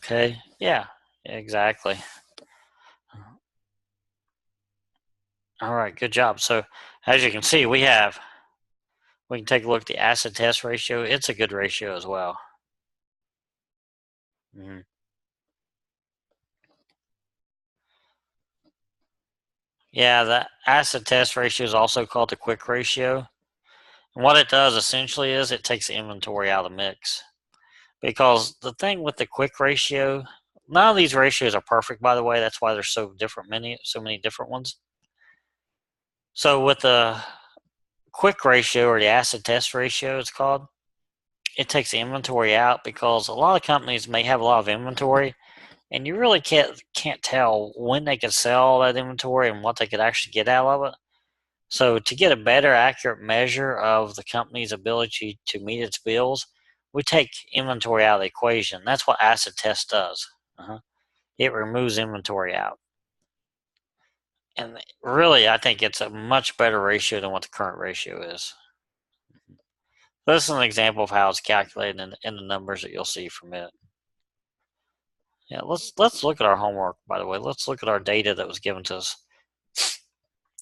S1: Okay. Yeah, exactly. All right, good job. So as you can see, we can take a look at the acid test ratio. It's a good ratio as well. Mhm. Yeah, the acid test ratio is also called the quick ratio. And what it does essentially is it takes inventory out of the mix. Because the thing with the quick ratio, none of these ratios are perfect, by the way. That's why there's so many different ones. So with the quick ratio or the acid test ratio, it's called, it takes the inventory out because a lot of companies may have a lot of inventory, and you really can't tell when they could sell that inventory and what they could actually get out of it. So to get a better, accurate measure of the company's ability to meet its bills, we take inventory out of the equation. That's what acid test does. Uh-huh. It removes inventory out. And really, I think it's a much better ratio than what the current ratio is. This is an example of how it's calculated in the numbers that you'll see from it. Yeah, let's look at our homework, by the way. Let's look at our data that was given to us.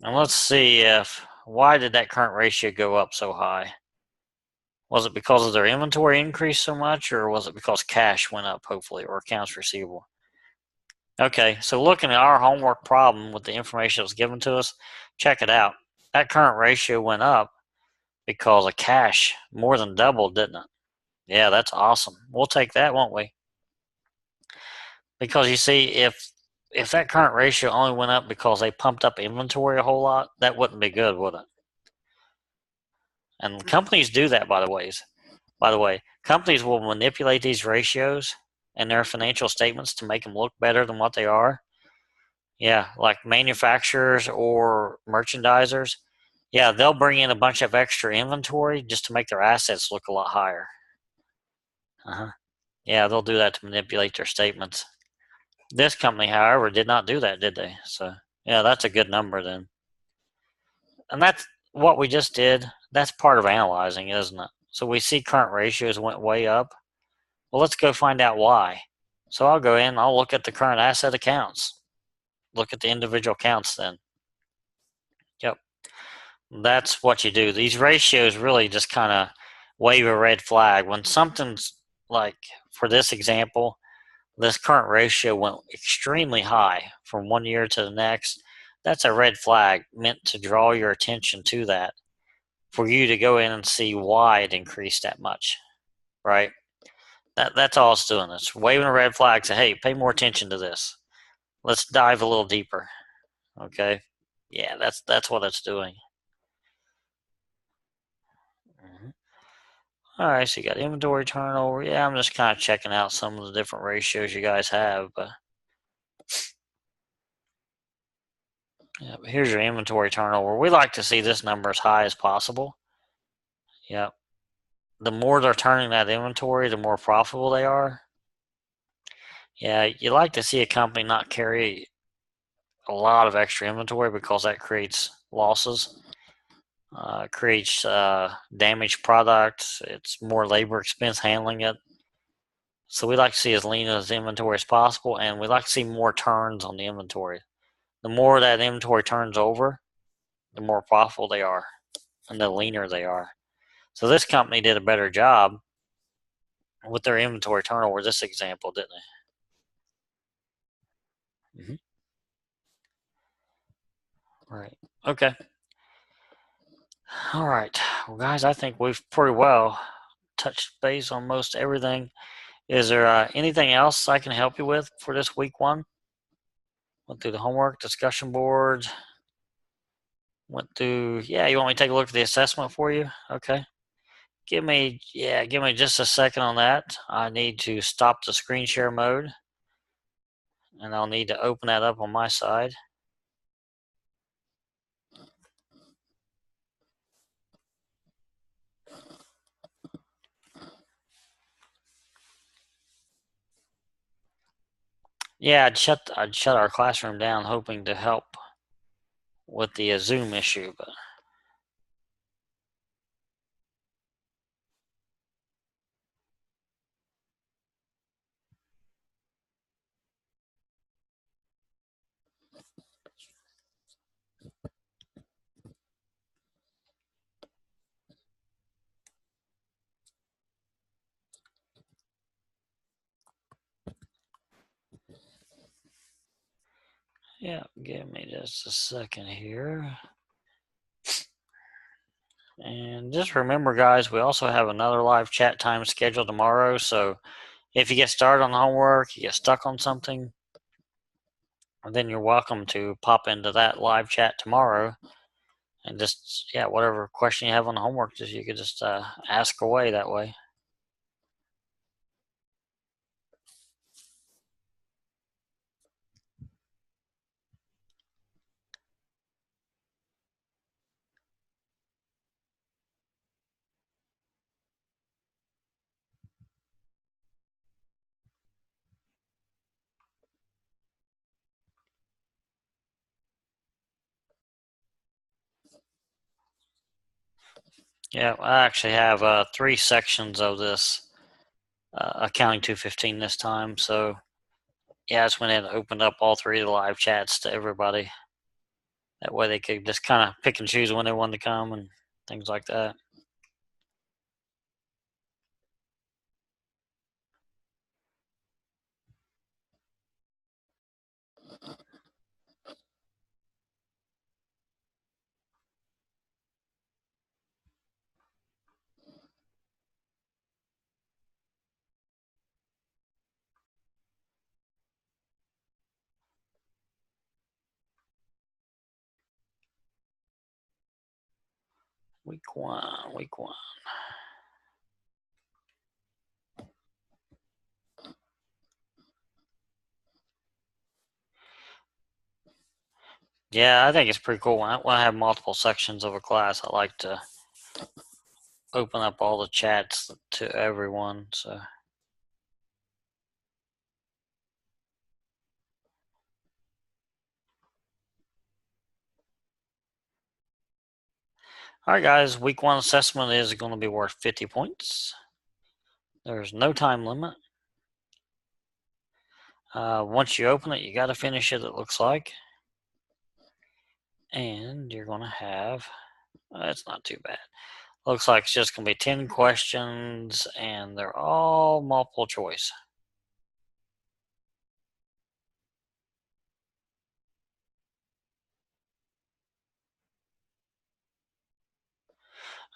S1: And let's see if why did that current ratio go up so high? Was it because of their inventory increased so much, or was it because cash went up, hopefully, or accounts receivable? Okay, so looking at our homework problem with the information that was given to us, check it out. That current ratio went up because of cash more than doubled, didn't it? Yeah, that's awesome. We'll take that, won't we? Because you see, if that current ratio only went up because they pumped up inventory a whole lot, that wouldn't be good, would it? And companies do that, by the ways. By the way, companies will manipulate these ratios in their financial statements to make them look better than what they are. Yeah, like manufacturers or merchandisers. Yeah, they'll bring in a bunch of extra inventory just to make their assets look a lot higher. Uh-huh. Yeah, they'll do that to manipulate their statements. This company, however, did not do that, did they? So, yeah, that's a good number then. And that's what we just did. That's part of analyzing, isn't it? So we see current ratios went way up. Well, let's go find out why. So I'll go in, I'll look at the current asset accounts. Look at the individual accounts then. Yep. That's what you do. These ratios really just kind of wave a red flag. When something's like, for this example, this current ratio went extremely high from one year to the next. That's a red flag meant to draw your attention to that for you to go in and see why it increased that much, right? That's all it's doing. It's waving a red flag, say, hey, pay more attention to this. Let's dive a little deeper. Okay. Yeah, that's what it's doing. Mhm. All right, so you got inventory turnover. Yeah, I'm just kind of checking out some of the different ratios you guys have. But yeah, but here's your inventory turnover. We like to see this number as high as possible. Yeah. The more they're turning that inventory, the more profitable they are. Yeah, you like to see a company not carry a lot of extra inventory because that creates losses, creates damaged products. It's more labor expense handling it. So we like to see as lean as inventory as possible, and we like to see more turns on the inventory. The more that inventory turns over, the more profitable they are, and the leaner they are. So this company did a better job with their inventory turnover. This example, didn't they? Right. Okay. All right. Well, guys, I think we've pretty well touched base on most everything. Is there anything else I can help you with for this week one? Went through the homework, discussion board. Went through. Yeah, you want me to take a look at the assessment for you? Okay. Give me just a second on that. I need to stop the screen share mode, and I'll need to open that up on my side. Yeah, I'd shut our classroom down, hoping to help with the Zoom issue, but Yeah, give me just a second here. And just remember, guys, we also have another live chat time scheduled tomorrow. So if you get started on homework, you get stuck on something, then you're welcome to pop into that live chat tomorrow. And just, yeah, whatever question you have on homework, just you could just ask away that way. Yeah, I actually have 3 sections of this Accounting 215 this time. So, yeah, I just went ahead and opened up all 3 of the live chats to everybody. That way they could just kind of pick and choose when they wanted to come and things like that. Week 1, week 1. Yeah, I think it's pretty cool. When I have multiple sections of a class, I like to open up all the chats to everyone. So, all right, guys, week 1 assessment is going to be worth 50 points. There's no time limit. Once you open it, you got to finish it, it looks like. And you're going to have, it's not too bad. Looks like it's just going to be 10 questions, and they're all multiple choice.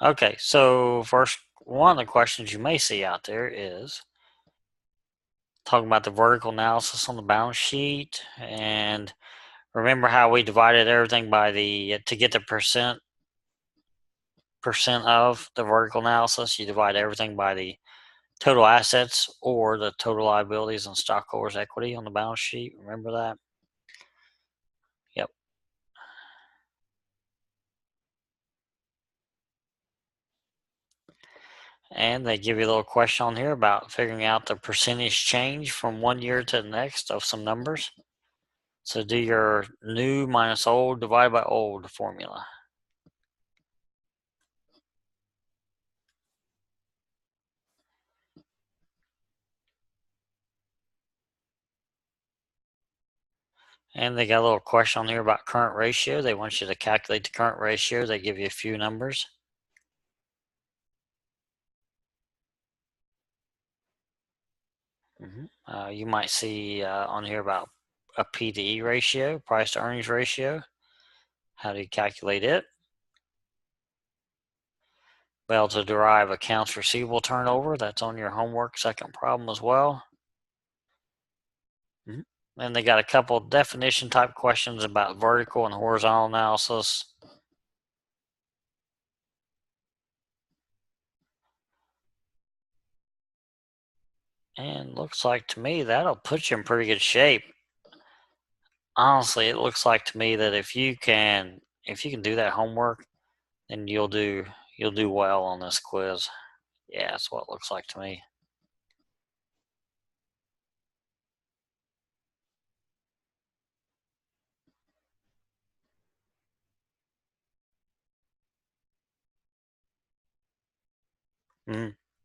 S1: Okay, so first, one of the questions you may see out there is talking about the vertical analysis on the balance sheet. And remember how we divided everything by to get the percent of the vertical analysis, you divide everything by the total assets or the total liabilities and stockholders' equity on the balance sheet. Remember that? Yep. And they give you a little question on here about figuring out the percentage change from one year to the next of some numbers. So do your new minus old divided by old formula. And they got a little question on here about current ratio. They want you to calculate the current ratio. They give you a few numbers. You might see on here about a P to E ratio, price to earnings ratio. How do you calculate it? Well, to derive accounts receivable turnover, that's on your homework second problem as well. And they got a couple definition type questions about vertical and horizontal analysis. And looks like to me that'll put you in pretty good shape. Honestly, it looks like to me that if you can do that homework, then you'll do well on this quiz. Yeah, that's what it looks like to me.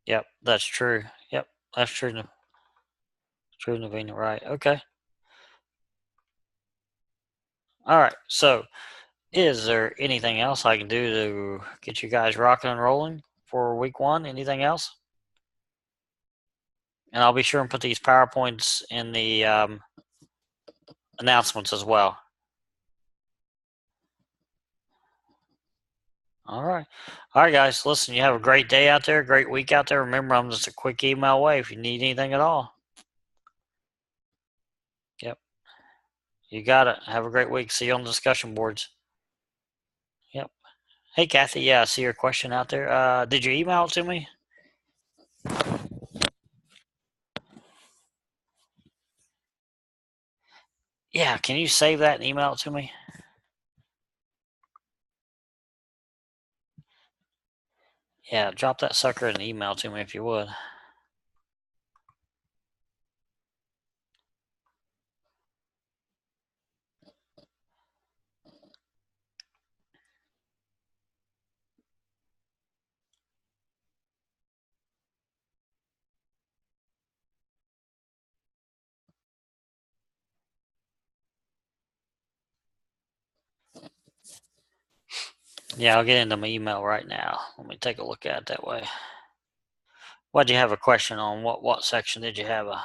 S1: Yep, that's true. Yep, that's true. True, Navina. Right. Okay. All right. So, is there anything else I can do to get you guys rocking and rolling for week 1? Anything else? And I'll be sure and put these PowerPoints in the announcements as well. All right. All right, guys. Listen, you have a great day out there, great week out there. Remember, I'm just a quick email away if you need anything at all. Yep. You got it. Have a great week. See you on the discussion boards. Yep. Hey, Kathy. Yeah, I see your question out there. Did you email it to me? Yeah. Can you save that and email it to me? Yeah. Drop that sucker in an email to me if you would. Yeah, I'll get into my email right now. Let me take a look at it that way. What did you have a question on? What section did you have a?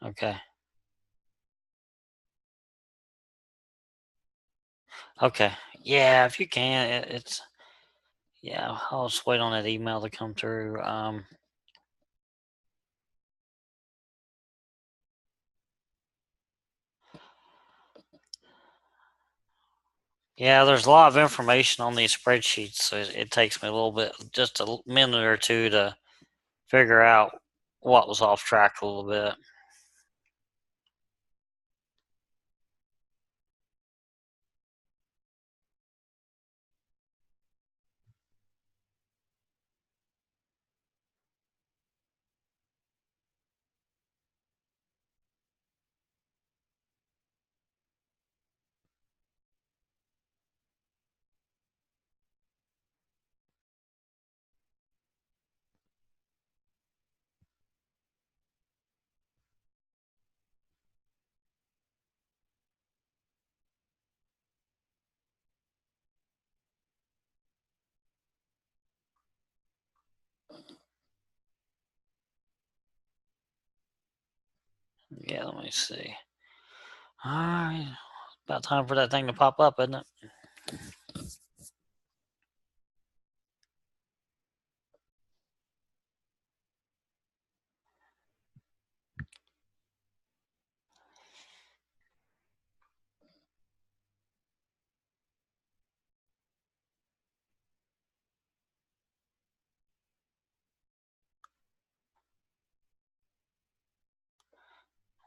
S1: Okay. Okay. Yeah, if you can, it's yeah. I'll just wait on that email to come through. Yeah, there's a lot of information on these spreadsheets, so it takes me a little bit, just a minute or two to figure out what was off track a little bit. Yeah, let me see. All right, about time for that thing to pop up, isn't it?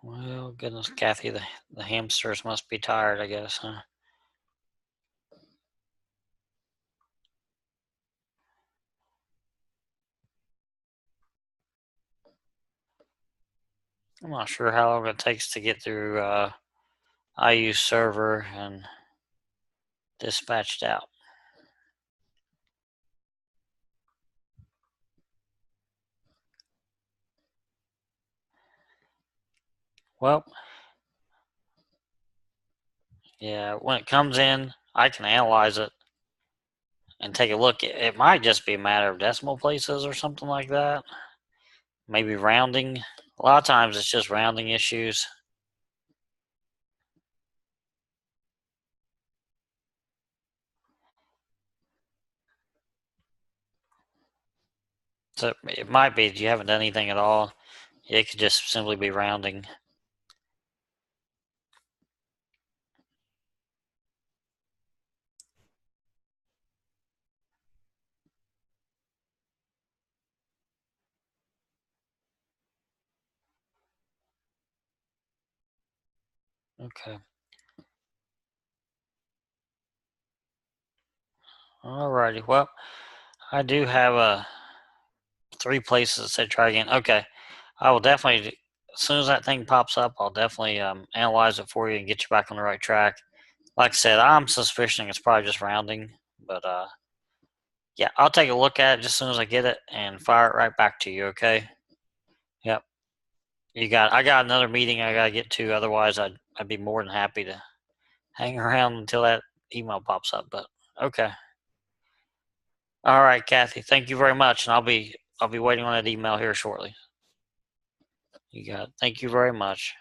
S1: Well, goodness, Kathy, the hamsters must be tired, I guess, huh? I'm not sure how long it takes to get through IU server and dispatched out. Well, yeah, when it comes in, I can analyze it and take a look. It might just be a matter of decimal places or something like that. Maybe rounding. A lot of times it's just rounding issues. So it might be you haven't done anything at all. It could just simply be rounding. Okay. Alrighty. Well, I do have 3 places that said try again. Okay. I will definitely, as soon as that thing pops up, I'll definitely analyze it for you and get you back on the right track. Like I said, I'm suspicion it's probably just rounding, but yeah, I'll take a look at it just as soon as I get it and fire it right back to you. Okay. Yep. I got another meeting I gotta get to. Otherwise, I'd be more than happy to hang around until that email pops up. But okay. All right, Kathy. Thank you very much, and I'll be waiting on that email here shortly. You got it. Thank you very much.